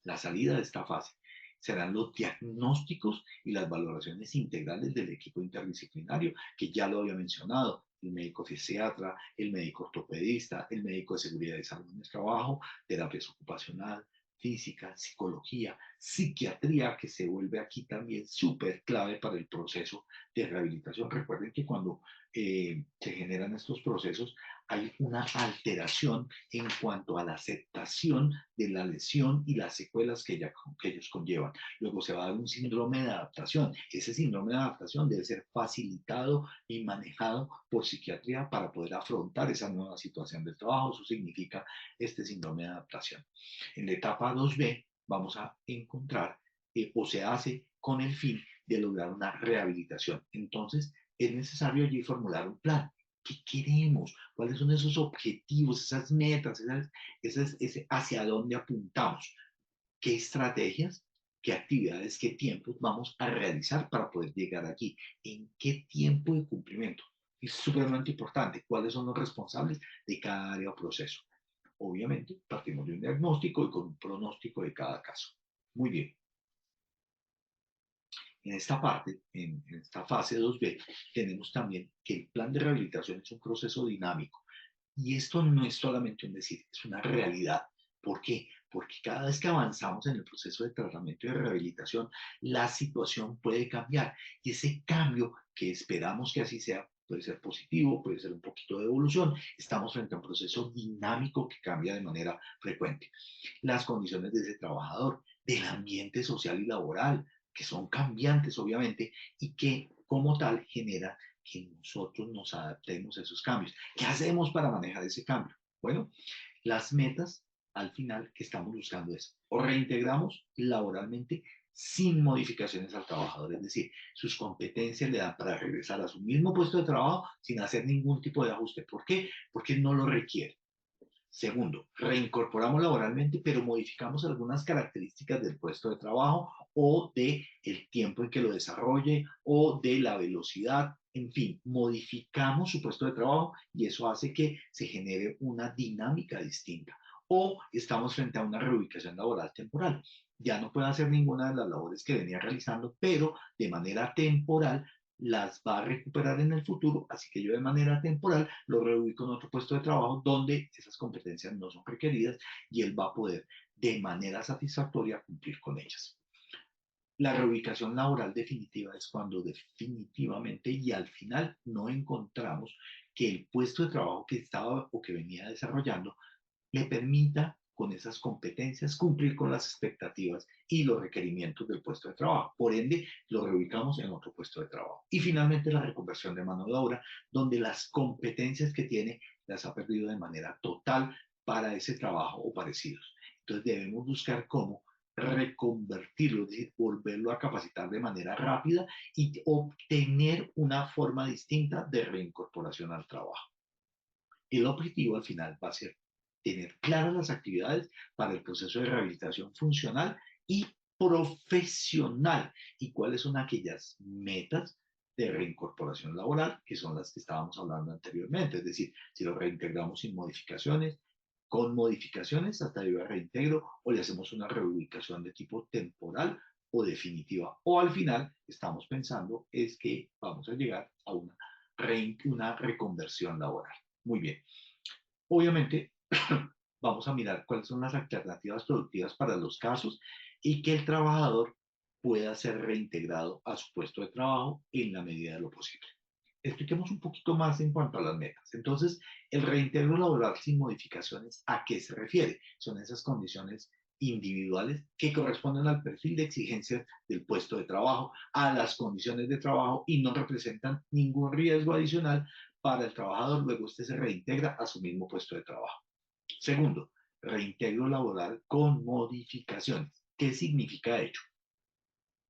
la salida de esta fase serán los diagnósticos y las valoraciones integrales del equipo interdisciplinario, que ya lo había mencionado, el médico fisiatra, el médico ortopedista, el médico de seguridad y salud en el trabajo, terapias ocupacional, física, psicología, psiquiatría, que se vuelve aquí también súper clave para el proceso de rehabilitación. Recuerden que cuando se generan estos procesos hay una alteración en cuanto a la aceptación de la lesión y las secuelas que ellos conllevan. Luego se va a dar un síndrome de adaptación. Ese síndrome de adaptación debe ser facilitado y manejado por psiquiatría para poder afrontar esa nueva situación del trabajo. Eso significa este síndrome de adaptación. En la etapa 2B vamos a encontrar o se hace con el fin de lograr una rehabilitación. Entonces, es necesario allí formular un plan. ¿Qué queremos? ¿Cuáles son esos objetivos, esas metas, hacia dónde apuntamos? ¿Qué estrategias, qué actividades, qué tiempos vamos a realizar para poder llegar allí? ¿En qué tiempo de cumplimiento? Es supremamente importante. ¿Cuáles son los responsables de cada área o proceso? Obviamente, partimos de un diagnóstico y con un pronóstico de cada caso. Muy bien. En esta parte, en esta fase 2B, tenemos también que el plan de rehabilitación es un proceso dinámico. Y esto no es solamente un decir, es una realidad. ¿Por qué? Porque cada vez que avanzamos en el proceso de tratamiento y de rehabilitación, la situación puede cambiar. Y ese cambio, que esperamos que así sea, puede ser positivo, puede ser un poquito de evolución. Estamos frente a un proceso dinámico que cambia de manera frecuente. Las condiciones de ese trabajador, del ambiente social y laboral, que son cambiantes obviamente y que como tal generan que nosotros nos adaptemos a esos cambios. ¿Qué hacemos para manejar ese cambio? Bueno, las metas al final que estamos buscando es o reintegramos laboralmente sin modificaciones al trabajador, es decir, sus competencias le dan para regresar a su mismo puesto de trabajo sin hacer ningún tipo de ajuste. ¿Por qué? Porque no lo requiere. Segundo, reincorporamos laboralmente, pero modificamos algunas características del puesto de trabajo o de el tiempo en que lo desarrolle o de la velocidad. En fin, modificamos su puesto de trabajo y eso hace que se genere una dinámica distinta. O estamos frente a una reubicación laboral temporal. Ya no puede hacer ninguna de las labores que venía realizando, pero de manera temporal las va a recuperar en el futuro, así que yo de manera temporal lo reubico en otro puesto de trabajo donde esas competencias no son requeridas y él va a poder de manera satisfactoria cumplir con ellas. La reubicación laboral definitiva es cuando definitivamente y al final no encontramos que el puesto de trabajo que estaba o que venía desarrollando le permita con esas competencias cumplir con las expectativas y los requerimientos del puesto de trabajo. Por ende, lo reubicamos en otro puesto de trabajo. Y finalmente, la reconversión de mano de obra, donde las competencias que tiene las ha perdido de manera total para ese trabajo o parecidos. Entonces, debemos buscar cómo reconvertirlo, es decir, volverlo a capacitar de manera rápida y obtener una forma distinta de reincorporación al trabajo. El objetivo al final va a ser tener claras las actividades para el proceso de rehabilitación funcional y profesional y cuáles son aquellas metas de reincorporación laboral, que son las que estábamos hablando anteriormente, es decir, si lo reintegramos sin modificaciones, con modificaciones hasta llegar a reintegro o le hacemos una reubicación de tipo temporal o definitiva. O al final estamos pensando es que vamos a llegar a una reconversión laboral. Muy bien. Obviamente, vamos a mirar cuáles son las alternativas productivas para los casos y que el trabajador pueda ser reintegrado a su puesto de trabajo en la medida de lo posible. expliquemos un poquito más en cuanto a las metas. Entonces, el reintegro laboral sin modificaciones, ¿a qué se refiere? Son esas condiciones individuales que corresponden al perfil de exigencias del puesto de trabajo, a las condiciones de trabajo y no representan ningún riesgo adicional para el trabajador. Luego este se reintegra a su mismo puesto de trabajo. Segundo, reintegro laboral con modificaciones. ¿Qué significa ello?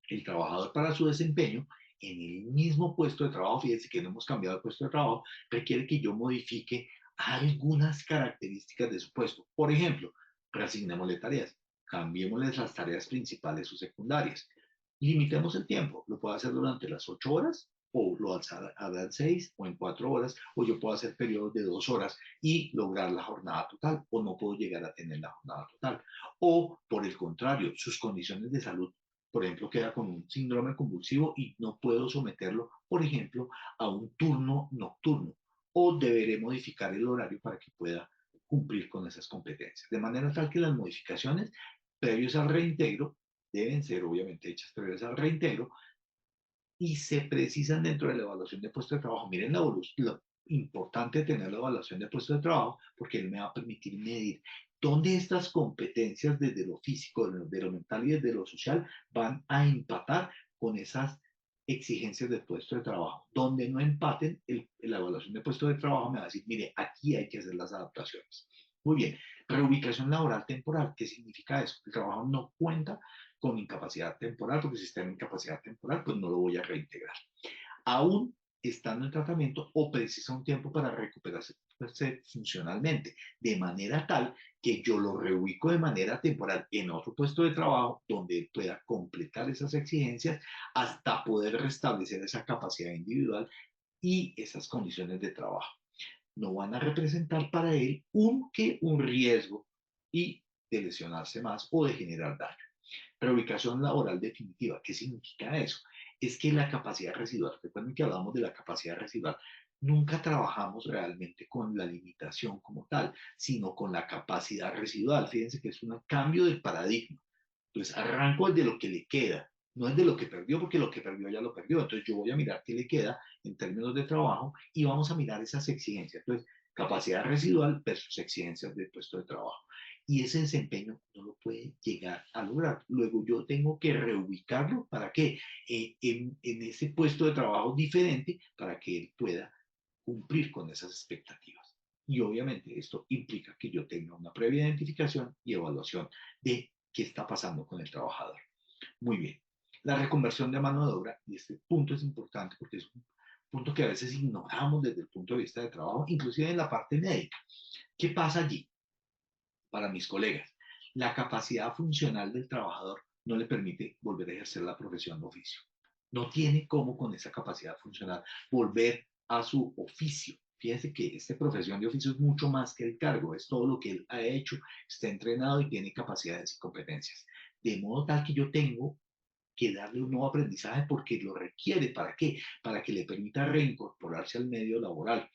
El trabajador para su desempeño en el mismo puesto de trabajo, fíjense que no hemos cambiado de puesto de trabajo, requiere que yo modifique algunas características de su puesto. Por ejemplo, reasignémosle tareas, cambiémosles las tareas principales o secundarias, limitemos el tiempo, lo puedo hacer durante las 8 horas o lo hará en 6 o en 4 horas, o yo puedo hacer periodos de 2 horas y lograr la jornada total, o no puedo llegar a tener la jornada total. O por el contrario, sus condiciones de salud, por ejemplo, queda con un síndrome convulsivo y no puedo someterlo, por ejemplo, a un turno nocturno, o deberé modificar el horario para que pueda cumplir con esas competencias. De manera tal que las modificaciones previos al reintegro deben ser obviamente hechas previas al reintegro y se precisan dentro de la evaluación de puesto de trabajo. Miren lo importante de tener la evaluación de puesto de trabajo, porque él me va a permitir medir dónde estas competencias desde lo físico, de lo mental y desde lo social van a empatar con esas exigencias del puesto de trabajo. Donde no empaten, la evaluación de puesto de trabajo me va a decir, mire, aquí hay que hacer las adaptaciones. Muy bien, reubicación laboral temporal. ¿Qué significa eso? El trabajo no cuenta con incapacidad temporal, porque si está en incapacidad temporal, pues no lo voy a reintegrar. Aún estando en tratamiento o precisa un tiempo para recuperarse funcionalmente, de manera tal que yo lo reubico de manera temporal en otro puesto de trabajo donde él pueda completar esas exigencias hasta poder restablecer esa capacidad individual y esas condiciones de trabajo. No van a representar para él un riesgo y de lesionarse más o de generar daño. Reubicación laboral definitiva. ¿Qué significa eso? Es que la capacidad residual, recuerden que hablamos de la capacidad residual, nunca trabajamos realmente con la limitación como tal, sino con la capacidad residual. Fíjense que es un cambio de paradigma. Entonces arranco desde lo que le queda, no es de lo que perdió, porque lo que perdió ya lo perdió. Entonces yo voy a mirar qué le queda en términos de trabajo y vamos a mirar esas exigencias. Entonces, capacidad residual versus exigencias del puesto de trabajo. Y ese desempeño no lo puede llegar a lograr. Luego yo tengo que reubicarlo para que en ese puesto de trabajo diferente, para que él pueda cumplir con esas expectativas. Y obviamente esto implica que yo tenga una previa identificación y evaluación de qué está pasando con el trabajador. Muy bien. La reconversión de mano de obra, y este punto es importante porque es un punto que a veces ignoramos desde el punto de vista de trabajo, inclusive en la parte médica. ¿Qué pasa allí? Para mis colegas, la capacidad funcional del trabajador no le permite volver a ejercer la profesión de oficio. No tiene cómo con esa capacidad funcional volver a su oficio. Fíjense que esta profesión de oficio es mucho más que el cargo, es todo lo que él ha hecho, está entrenado y tiene capacidades y competencias. De modo tal que yo tengo que darle un nuevo aprendizaje porque lo requiere. ¿Para qué? Para que le permita reincorporarse al medio laboral.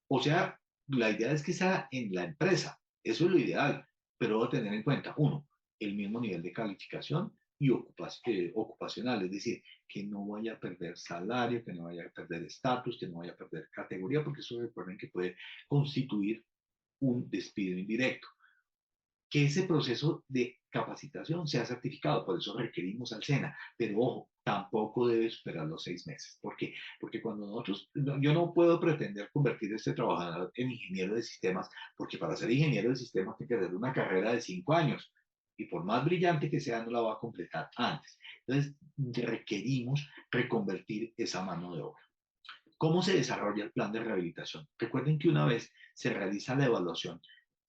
O sea, la idea es que sea en la empresa, eso es lo ideal, pero debo tener en cuenta, uno, el mismo nivel de calificación y ocupacional, es decir, que no vaya a perder salario, que no vaya a perder estatus, que no vaya a perder categoría, porque eso recuerden que puede constituir un despido indirecto. Que ese proceso de capacitación sea certificado, por eso requerimos al SENA, pero ojo, tampoco debe superar los 6 meses. ¿Por qué? Porque cuando nosotros, yo no puedo pretender convertir a este trabajador en ingeniero de sistemas, porque para ser ingeniero de sistemas tiene que hacer una carrera de 5 años, y por más brillante que sea, no la va a completar antes. Entonces, requerimos reconvertir esa mano de obra. ¿Cómo se desarrolla el plan de rehabilitación? Recuerden que una vez se realiza la evaluación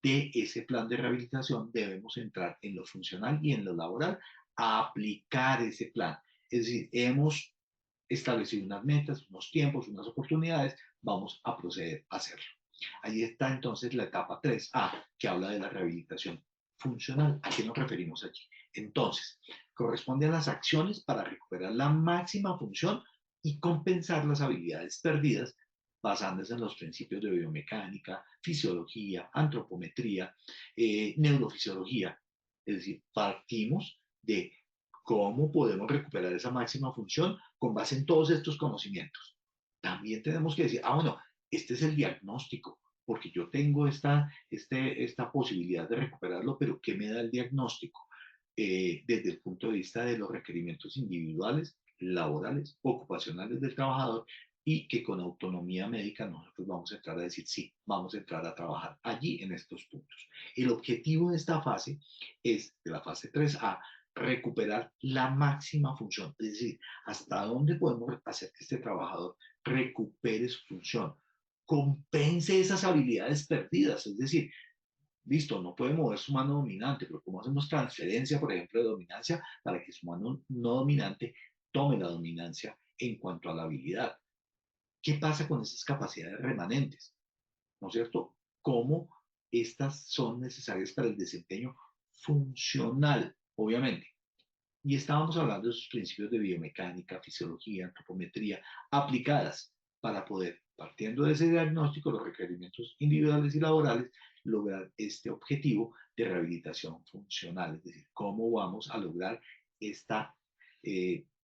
de ese plan de rehabilitación, debemos entrar en lo funcional y en lo laboral a aplicar ese plan. Es decir, hemos establecido unas metas, unos tiempos, unas oportunidades, vamos a proceder a hacerlo. Ahí está entonces la etapa 3A, que habla de la rehabilitación funcional. ¿A qué nos referimos allí? Entonces, corresponde a las acciones para recuperar la máxima función y compensar las habilidades perdidas basándose en los principios de biomecánica, fisiología, antropometría, neurofisiología. Es decir, partimos de cómo podemos recuperar esa máxima función con base en todos estos conocimientos. también tenemos que decir, bueno, este es el diagnóstico, porque yo tengo esta posibilidad de recuperarlo, pero ¿qué me da el diagnóstico? Desde el punto de vista de los requerimientos individuales, laborales, ocupacionales del trabajador, y que con autonomía médica nosotros vamos a entrar a decir, sí, vamos a entrar a trabajar allí en estos puntos. El objetivo de esta fase es, de la fase 3A, recuperar la máxima función, es decir, hasta dónde podemos hacer que este trabajador recupere su función, compense esas habilidades perdidas, es decir, listo, no puede mover su mano dominante, pero ¿cómo hacemos transferencia, por ejemplo, de dominancia para que su mano no dominante tome la dominancia en cuanto a la habilidad? ¿Qué pasa con esas capacidades remanentes? ¿No es cierto? ¿Cómo estas son necesarias para el desempeño funcional, obviamente? Y estábamos hablando de esos principios de biomecánica, fisiología, antropometría, aplicadas para poder, partiendo de ese diagnóstico, los requerimientos individuales y laborales, lograr este objetivo de rehabilitación funcional. Es decir, cómo vamos a lograr esta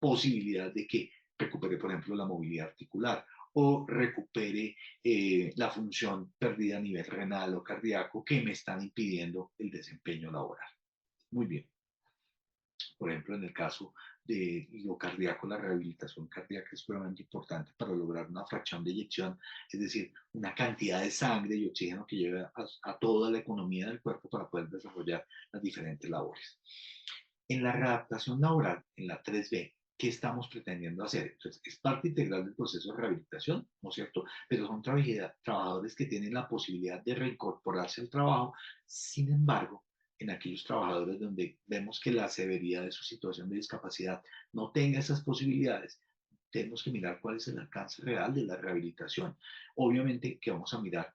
posibilidad de que recupere, por ejemplo, la movilidad articular o recupere la función perdida a nivel renal o cardíaco que me están impidiendo el desempeño laboral. Muy bien. Por ejemplo, en el caso de lo cardíaco, la rehabilitación cardíaca es sumamente importante para lograr una fracción de eyección, es decir, una cantidad de sangre y oxígeno que lleve a toda la economía del cuerpo para poder desarrollar las diferentes labores. En la readaptación laboral, en la 3B, ¿qué estamos pretendiendo hacer? Entonces, es parte integral del proceso de rehabilitación, ¿no es cierto? Pero son trabajadores que tienen la posibilidad de reincorporarse al trabajo. Sin embargo, en aquellos trabajadores donde vemos que la severidad de su situación de discapacidad no tenga esas posibilidades, tenemos que mirar cuál es el alcance real de la rehabilitación. Obviamente que vamos a mirar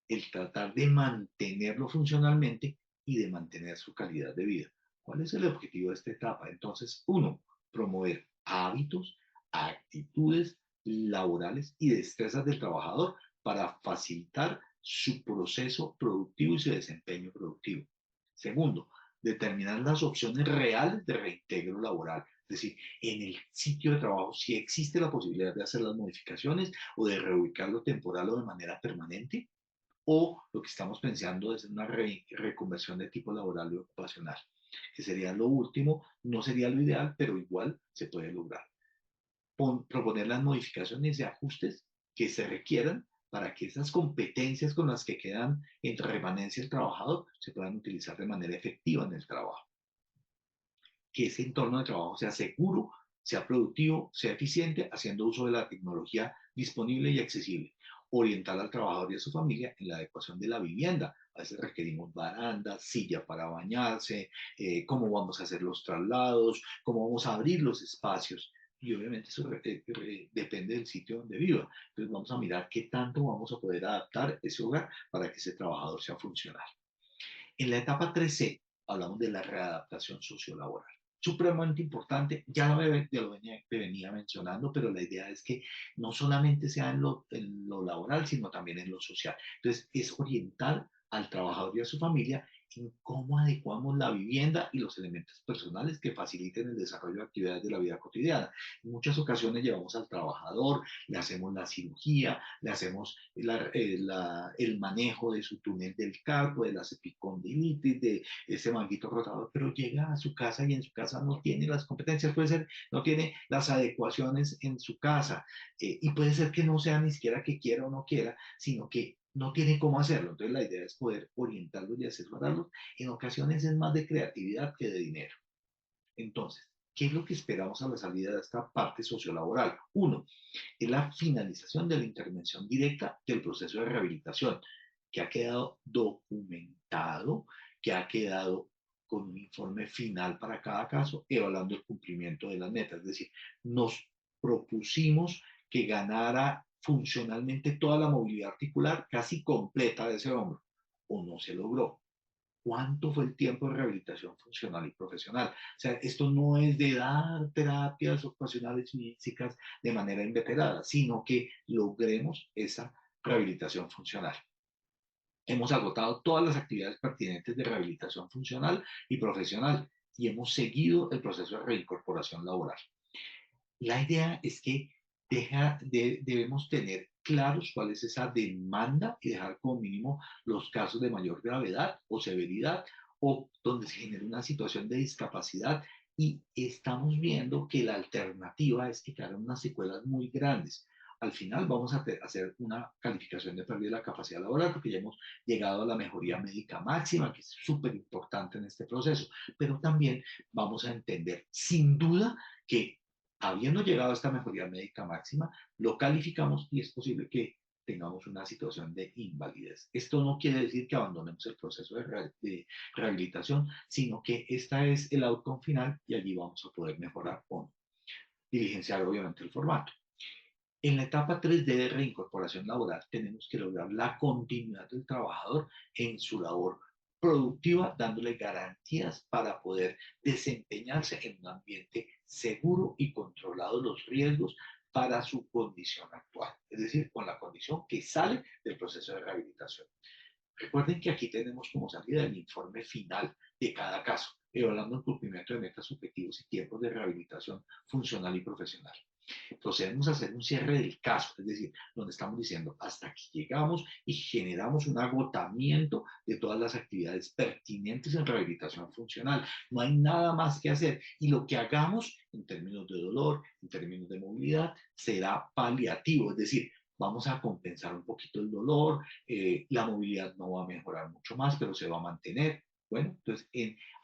el tratar de mantenerlo funcionalmente y de mantener su calidad de vida. ¿Cuál es el objetivo de esta etapa? Entonces, uno, promover hábitos, actitudes laborales y destrezas del trabajador para facilitar su proceso productivo y su desempeño productivo. Segundo, determinar las opciones reales de reintegro laboral. Es decir, en el sitio de trabajo, si existe la posibilidad de hacer las modificaciones o de reubicarlo temporal o de manera permanente, o lo que estamos pensando es una reconversión de tipo laboral y ocupacional, que sería lo último, no sería lo ideal, pero igual se puede lograr. Proponer las modificaciones y ajustes que se requieran para que esas competencias con las que quedan en remanencia el trabajador se puedan utilizar de manera efectiva en el trabajo. Que ese entorno de trabajo sea seguro, sea productivo, sea eficiente, haciendo uso de la tecnología disponible y accesible. Orientar al trabajador y a su familia en la adecuación de la vivienda. A veces requerimos barandas, silla para bañarse, cómo vamos a hacer los traslados, cómo vamos a abrir los espacios. Y obviamente eso depende del sitio donde viva. Entonces vamos a mirar qué tanto vamos a poder adaptar ese hogar para que ese trabajador sea funcional. En la etapa 3C hablamos de la readaptación sociolaboral. Supremamente importante, venía mencionando, pero la idea es que no solamente sea en lo laboral, sino también en lo social. Entonces, es orientar al trabajador y a su familia en cómo adecuamos la vivienda y los elementos personales que faciliten el desarrollo de actividades de la vida cotidiana. En muchas ocasiones llevamos al trabajador, le hacemos la cirugía, le hacemos el manejo de su túnel del carpo, de la epicondilitis, de ese manguito rotador, pero llega a su casa y en su casa no tiene las competencias, puede ser, no tiene las adecuaciones en su casa, y puede ser que no sea ni siquiera que quiera o no quiera, sino que no tiene cómo hacerlo. Entonces la idea es poder orientarlos y asesorarlos. En ocasiones es más de creatividad que de dinero. Entonces, ¿qué es lo que esperamos a la salida de esta parte sociolaboral? Uno, es la finalización de la intervención directa del proceso de rehabilitación, que ha quedado documentado, que ha quedado con un informe final para cada caso, evaluando el cumplimiento de las metas. Es decir, nos propusimos que ganara funcionalmente toda la movilidad articular casi completa de ese hombro, o no se logró. ¿Cuánto fue el tiempo de rehabilitación funcional y profesional? O sea, esto no es de dar terapias ocupacionales y físicas de manera inveterada, sino que logremos esa rehabilitación funcional. Hemos agotado todas las actividades pertinentes de rehabilitación funcional y profesional y hemos seguido el proceso de reincorporación laboral. La idea es que debemos tener claros cuál es esa demanda y dejar como mínimo los casos de mayor gravedad o severidad o donde se genera una situación de discapacidad y estamos viendo que la alternativa es que quedaron unas secuelas muy grandes. Al final vamos a hacer una calificación de pérdida de la capacidad laboral porque ya hemos llegado a la mejoría médica máxima, que es súper importante en este proceso, pero también vamos a entender sin duda que habiendo llegado a esta mejoría médica máxima, lo calificamos y es posible que tengamos una situación de invalidez. Esto no quiere decir que abandonemos el proceso de rehabilitación, sino que esta es el outcome final y allí vamos a poder mejorar o no. Diligenciar obviamente el formato. En la etapa 3D de reincorporación laboral tenemos que lograr la continuidad del trabajador en su labor productiva, dándole garantías para poder desempeñarse en un ambiente seguro y controlado los riesgos para su condición actual, es decir, con la condición que sale del proceso de rehabilitación. Recuerden que aquí tenemos como salida el informe final de cada caso, evaluando el cumplimiento de metas, objetivos y tiempos de rehabilitación funcional y profesional. Procedemos a hacer un cierre del caso, es decir, donde estamos diciendo hasta aquí llegamos y generamos un agotamiento de todas las actividades pertinentes en rehabilitación funcional. No hay nada más que hacer y lo que hagamos en términos de dolor, en términos de movilidad, será paliativo, es decir, vamos a compensar un poquito el dolor, la movilidad no va a mejorar mucho más, pero se va a mantener. Bueno, entonces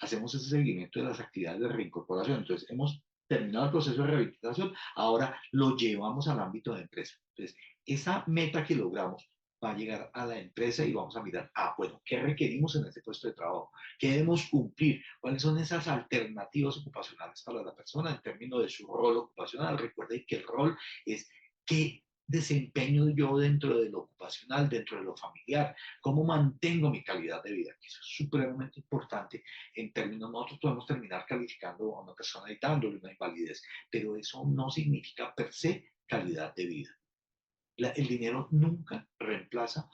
hacemos ese seguimiento de las actividades de reincorporación. Entonces, hemos terminado el proceso de rehabilitación, ahora lo llevamos al ámbito de empresa. Entonces, esa meta que logramos va a llegar a la empresa y vamos a mirar, bueno, ¿qué requerimos en este puesto de trabajo? ¿Qué debemos cumplir? ¿Cuáles son esas alternativas ocupacionales para la persona en términos de su rol ocupacional? Recuerden que el rol es qué desempeño yo dentro de lo ocupacional, dentro de lo familiar, cómo mantengo mi calidad de vida, que eso es supremamente importante en términos, nosotros podemos terminar calificando a una persona y dándole una invalidez, pero eso no significa per se calidad de vida. El dinero nunca reemplaza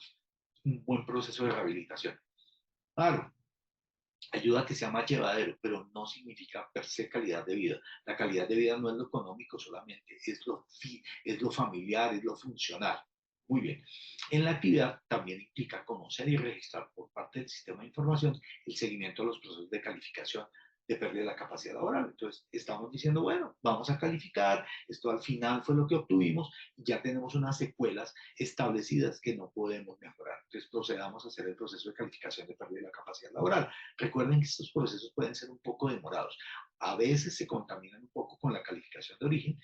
un buen proceso de rehabilitación. Claro, ayuda a que sea más llevadero, pero no significa per se calidad de vida. La calidad de vida no es lo económico solamente, es lo familiar, es lo funcional. Muy bien. En la actividad también implica conocer y registrar por parte del sistema de información el seguimiento de los procesos de calificación de pérdida de la capacidad laboral. Entonces, estamos diciendo, bueno, vamos a calificar, esto al final fue lo que obtuvimos, y ya tenemos unas secuelas establecidas que no podemos mejorar. Entonces, procedamos a hacer el proceso de calificación de pérdida de la capacidad laboral. Recuerden que estos procesos pueden ser un poco demorados. A veces se contaminan un poco con la calificación de origen,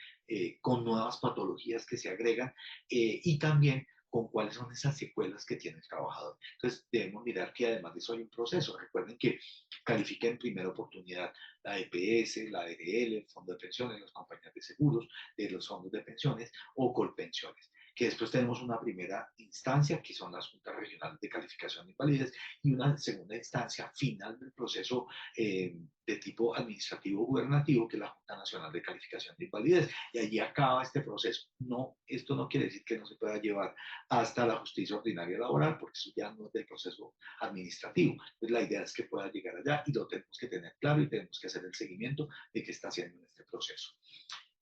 con nuevas patologías que se agregan y también con cuáles son esas secuelas que tiene el trabajador. Entonces, debemos mirar que además de eso hay un proceso. Recuerden que califica en primera oportunidad la EPS, la ARL, el Fondo de Pensiones, las compañías de seguros, de los fondos de pensiones o Colpensiones, que después tenemos una primera instancia, que son las juntas regionales de calificación de invalidez, y una segunda instancia final del proceso de tipo administrativo gubernativo, que es la Junta Nacional de Calificación de Invalidez, y allí acaba este proceso. No, esto no quiere decir que no se pueda llevar hasta la justicia ordinaria laboral, porque eso ya no es del proceso administrativo. Entonces, la idea es que pueda llegar allá y lo tenemos que tener claro y tenemos que hacer el seguimiento de qué está haciendo en este proceso.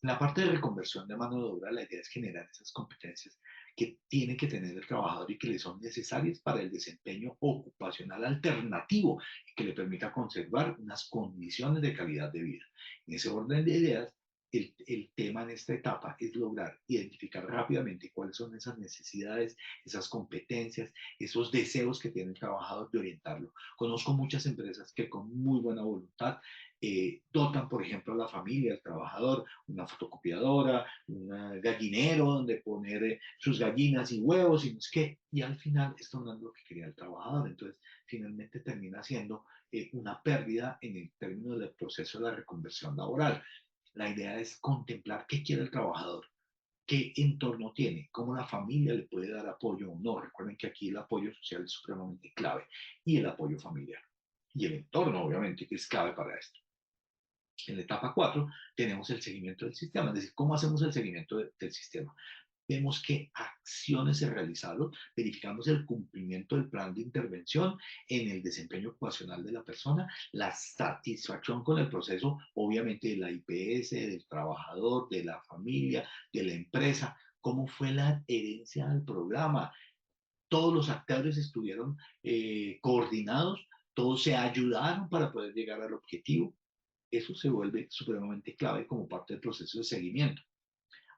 En la parte de reconversión de mano de obra, la idea es generar esas competencias que tiene que tener el trabajador y que le son necesarias para el desempeño ocupacional alternativo y que le permita conservar unas condiciones de calidad de vida. En ese orden de ideas, el tema en esta etapa es lograr identificar rápidamente cuáles son esas necesidades, esas competencias, esos deseos que tiene el trabajador de orientarlo. Conozco muchas empresas que con muy buena voluntad dotan, por ejemplo, a la familia, al trabajador, una fotocopiadora, un gallinero donde poner sus gallinas y huevos y no sé qué, y al final esto no es lo que quería el trabajador, entonces finalmente termina siendo una pérdida en el término del proceso de la reconversión laboral. La idea es contemplar qué quiere el trabajador, qué entorno tiene, cómo la familia le puede dar apoyo o no. Recuerden que aquí el apoyo social es supremamente clave y el apoyo familiar. Y el entorno, obviamente, que es clave para esto. En la etapa 4 tenemos el seguimiento del sistema, es decir, cómo hacemos el seguimiento del sistema. vemos qué acciones se realizaron, verificamos el cumplimiento del plan de intervención en el desempeño ocupacional de la persona, la satisfacción con el proceso, obviamente de la IPS, del trabajador, de la familia, de la empresa, cómo fue la adherencia al programa. Todos los actores estuvieron coordinados, todos se ayudaron para poder llegar al objetivo. Eso se vuelve supremamente clave como parte del proceso de seguimiento.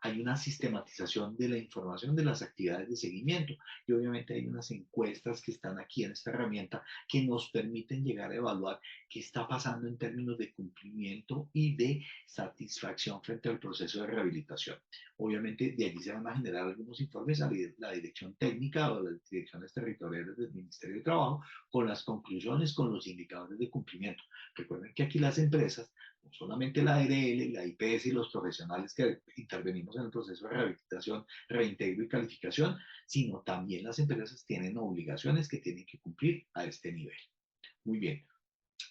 Hay una sistematización de la información de las actividades de seguimiento y obviamente hay unas encuestas que están aquí en esta herramienta que nos permiten llegar a evaluar qué está pasando en términos de cumplimiento y de satisfacción frente al proceso de rehabilitación. Obviamente de allí se van a generar algunos informes a la dirección técnica o las direcciones territoriales del Ministerio de Trabajo con las conclusiones, con los indicadores de cumplimiento. Recuerden que aquí las empresas, no solamente la ARL, la IPS y los profesionales que intervenimos en el proceso de rehabilitación, reintegro y calificación, sino también las empresas tienen obligaciones que tienen que cumplir a este nivel. Muy bien.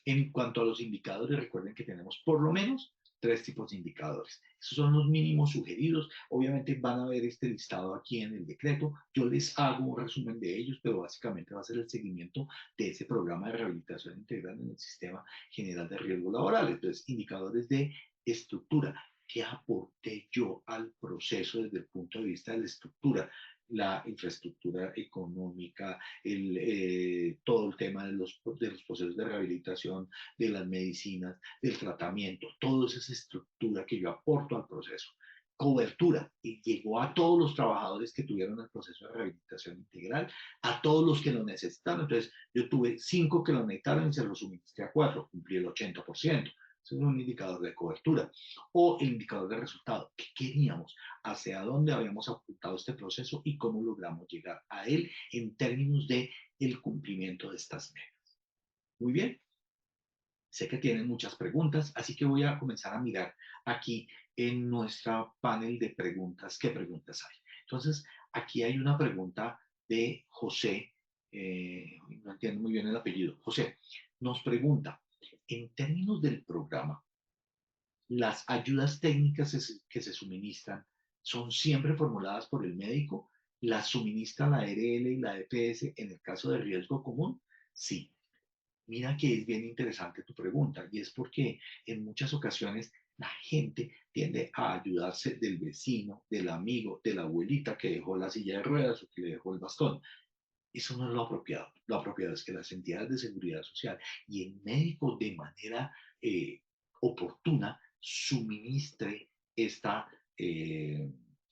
En cuanto a los indicadores, recuerden que tenemos por lo menos 3 tipos de indicadores. Esos son los mínimos sugeridos. Obviamente van a ver este listado aquí en el decreto. Yo les hago un resumen de ellos, pero básicamente va a ser el seguimiento de ese programa de rehabilitación integral en el Sistema General de Riesgos Laborales. Entonces, indicadores de estructura. ¿Qué aporté yo al proceso desde el punto de vista de la estructura? La infraestructura económica, todo el tema de los procesos de rehabilitación, de las medicinas, del tratamiento, toda esa estructura que yo aporto al proceso. Cobertura, y llegó a todos los trabajadores que tuvieron el proceso de rehabilitación integral, a todos los que lo necesitaron. Entonces, yo tuve 5 que lo necesitaron y se lo suministré a 4, cumplí el 80%. Ese es un indicador de cobertura. O el indicador de resultado. ¿Qué queríamos? ¿Hacia dónde habíamos apuntado este proceso y cómo logramos llegar a él en términos de el cumplimiento de estas metas? Muy bien. Sé que tienen muchas preguntas, así que voy a comenzar a mirar aquí en nuestra panel de preguntas, qué preguntas hay. Entonces, aquí hay una pregunta de José, no entiendo muy bien el apellido. José nos pregunta, en términos del programa, las ayudas técnicas que se suministran son siempre formuladas por el médico, las suministra la ARL y la EPS en el caso de riesgo común. Sí. Mira que es bien interesante tu pregunta y es porque en muchas ocasiones la gente tiende a ayudarse del vecino, del amigo, de la abuelita que dejó la silla de ruedas o que le dejó el bastón. Eso no es lo apropiado. Lo apropiado es que las entidades de seguridad social y el médico de manera oportuna suministre esta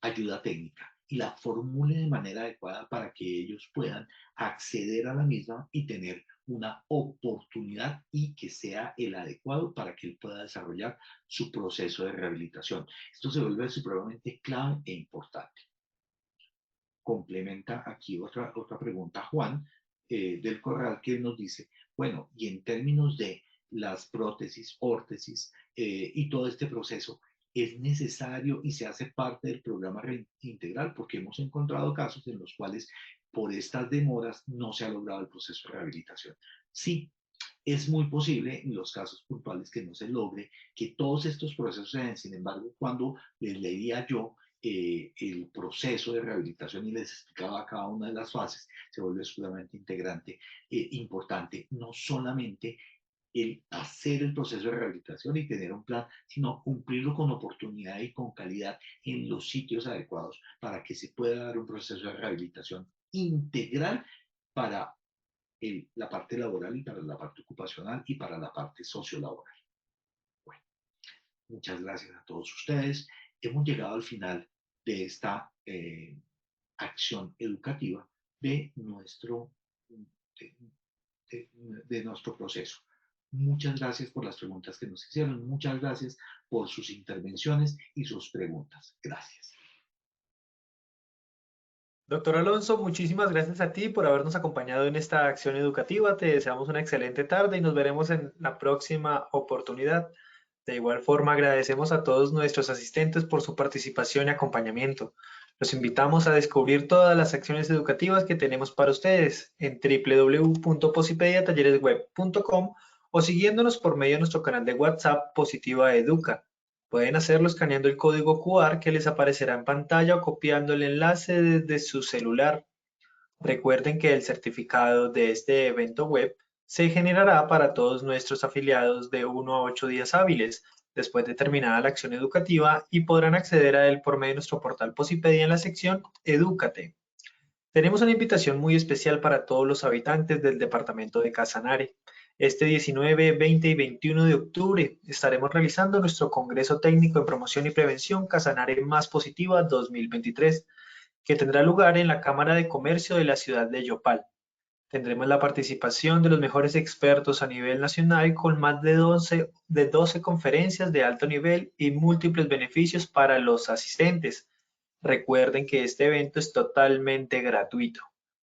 ayuda técnica y la formule de manera adecuada para que ellos puedan acceder a la misma y tener una oportunidad y que sea el adecuado para que él pueda desarrollar su proceso de rehabilitación. Esto se vuelve supremamente clave e importante. Complementa aquí otra pregunta, Juan, del Corral, que nos dice, bueno, y en términos de las prótesis, órtesis y todo este proceso, es necesario y se hace parte del programa integral, porque hemos encontrado casos en los cuales por estas demoras no se ha logrado el proceso de rehabilitación. Sí, es muy posible en los casos puntuales que no se logre que todos estos procesos se den. Sin embargo, cuando les leía yo el proceso de rehabilitación y les explicaba cada una de las fases, se vuelve sumamente integrante, importante, no solamente el hacer el proceso de rehabilitación y tener un plan, sino cumplirlo con oportunidad y con calidad en los sitios adecuados para que se pueda dar un proceso de rehabilitación integral para la parte laboral y para la parte ocupacional y para la parte sociolaboral. Bueno, muchas gracias a todos ustedes. Hemos llegado al final de esta acción educativa de nuestro, de nuestro proceso. Muchas gracias por las preguntas que nos hicieron. Muchas gracias por sus intervenciones y sus preguntas. Gracias. Doctor Alonso, muchísimas gracias a ti por habernos acompañado en esta acción educativa. Te deseamos una excelente tarde y nos veremos en la próxima oportunidad. De igual forma, agradecemos a todos nuestros asistentes por su participación y acompañamiento. Los invitamos a descubrir todas las acciones educativas que tenemos para ustedes en www.posipediatalleresweb.com o siguiéndonos por medio de nuestro canal de WhatsApp Positiva Educa. Pueden hacerlo escaneando el código QR que les aparecerá en pantalla o copiando el enlace desde su celular. Recuerden que el certificado de este evento web se generará para todos nuestros afiliados de 1 a 8 días hábiles después de terminada la acción educativa y podrán acceder a él por medio de nuestro portal Posipedia en la sección Edúcate. Tenemos una invitación muy especial para todos los habitantes del departamento de Casanare. Este 19, 20 y 21 de octubre estaremos realizando nuestro Congreso Técnico en Promoción y Prevención Casanare Más Positiva 2023, que tendrá lugar en la Cámara de Comercio de la ciudad de Yopal. Tendremos la participación de los mejores expertos a nivel nacional con más de 12 conferencias de alto nivel y múltiples beneficios para los asistentes. Recuerden que este evento es totalmente gratuito.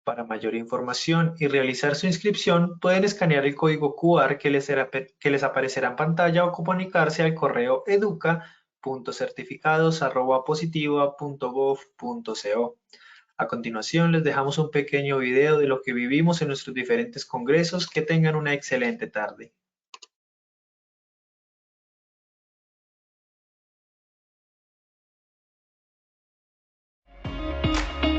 Para mayor información y realizar su inscripción, pueden escanear el código QR que les aparecerá en pantalla o comunicarse al correo educa.certificados@positiva.gov.co. A continuación, les dejamos un pequeño video de lo que vivimos en nuestros diferentes congresos. Que tengan una excelente tarde.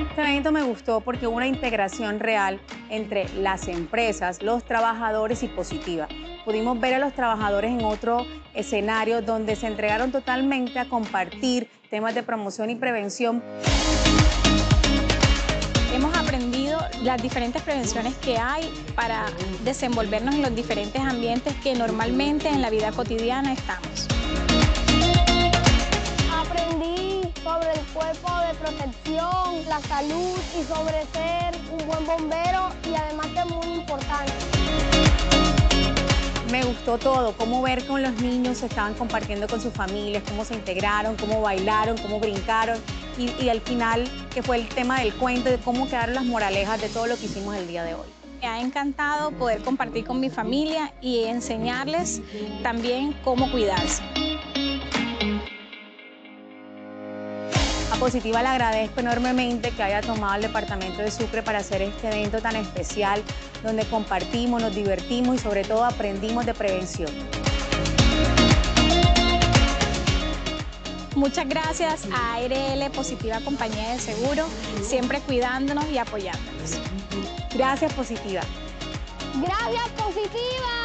Este evento me gustó porque hubo una integración real entre las empresas, los trabajadores y Positiva. Pudimos ver a los trabajadores en otro escenario donde se entregaron totalmente a compartir temas de promoción y prevención. Hemos aprendido las diferentes prevenciones que hay para desenvolvernos en los diferentes ambientes que normalmente en la vida cotidiana estamos. Aprendí sobre el cuerpo de protección, la salud y sobre ser un buen bombero y además que es muy importante. Me gustó todo, cómo ver con los niños se estaban compartiendo con sus familias, cómo se integraron, cómo bailaron, cómo brincaron y al final que fue el tema del cuento de cómo quedaron las moralejas de todo lo que hicimos el día de hoy. Me ha encantado poder compartir con mi familia y enseñarles también cómo cuidarse. A Positiva le agradezco enormemente que haya tomado el departamento de Sucre para hacer este evento tan especial, donde compartimos, nos divertimos y sobre todo aprendimos de prevención. Muchas gracias a ARL Positiva Compañía de Seguro, siempre cuidándonos y apoyándonos. Gracias, Positiva. ¡Gracias, Positiva!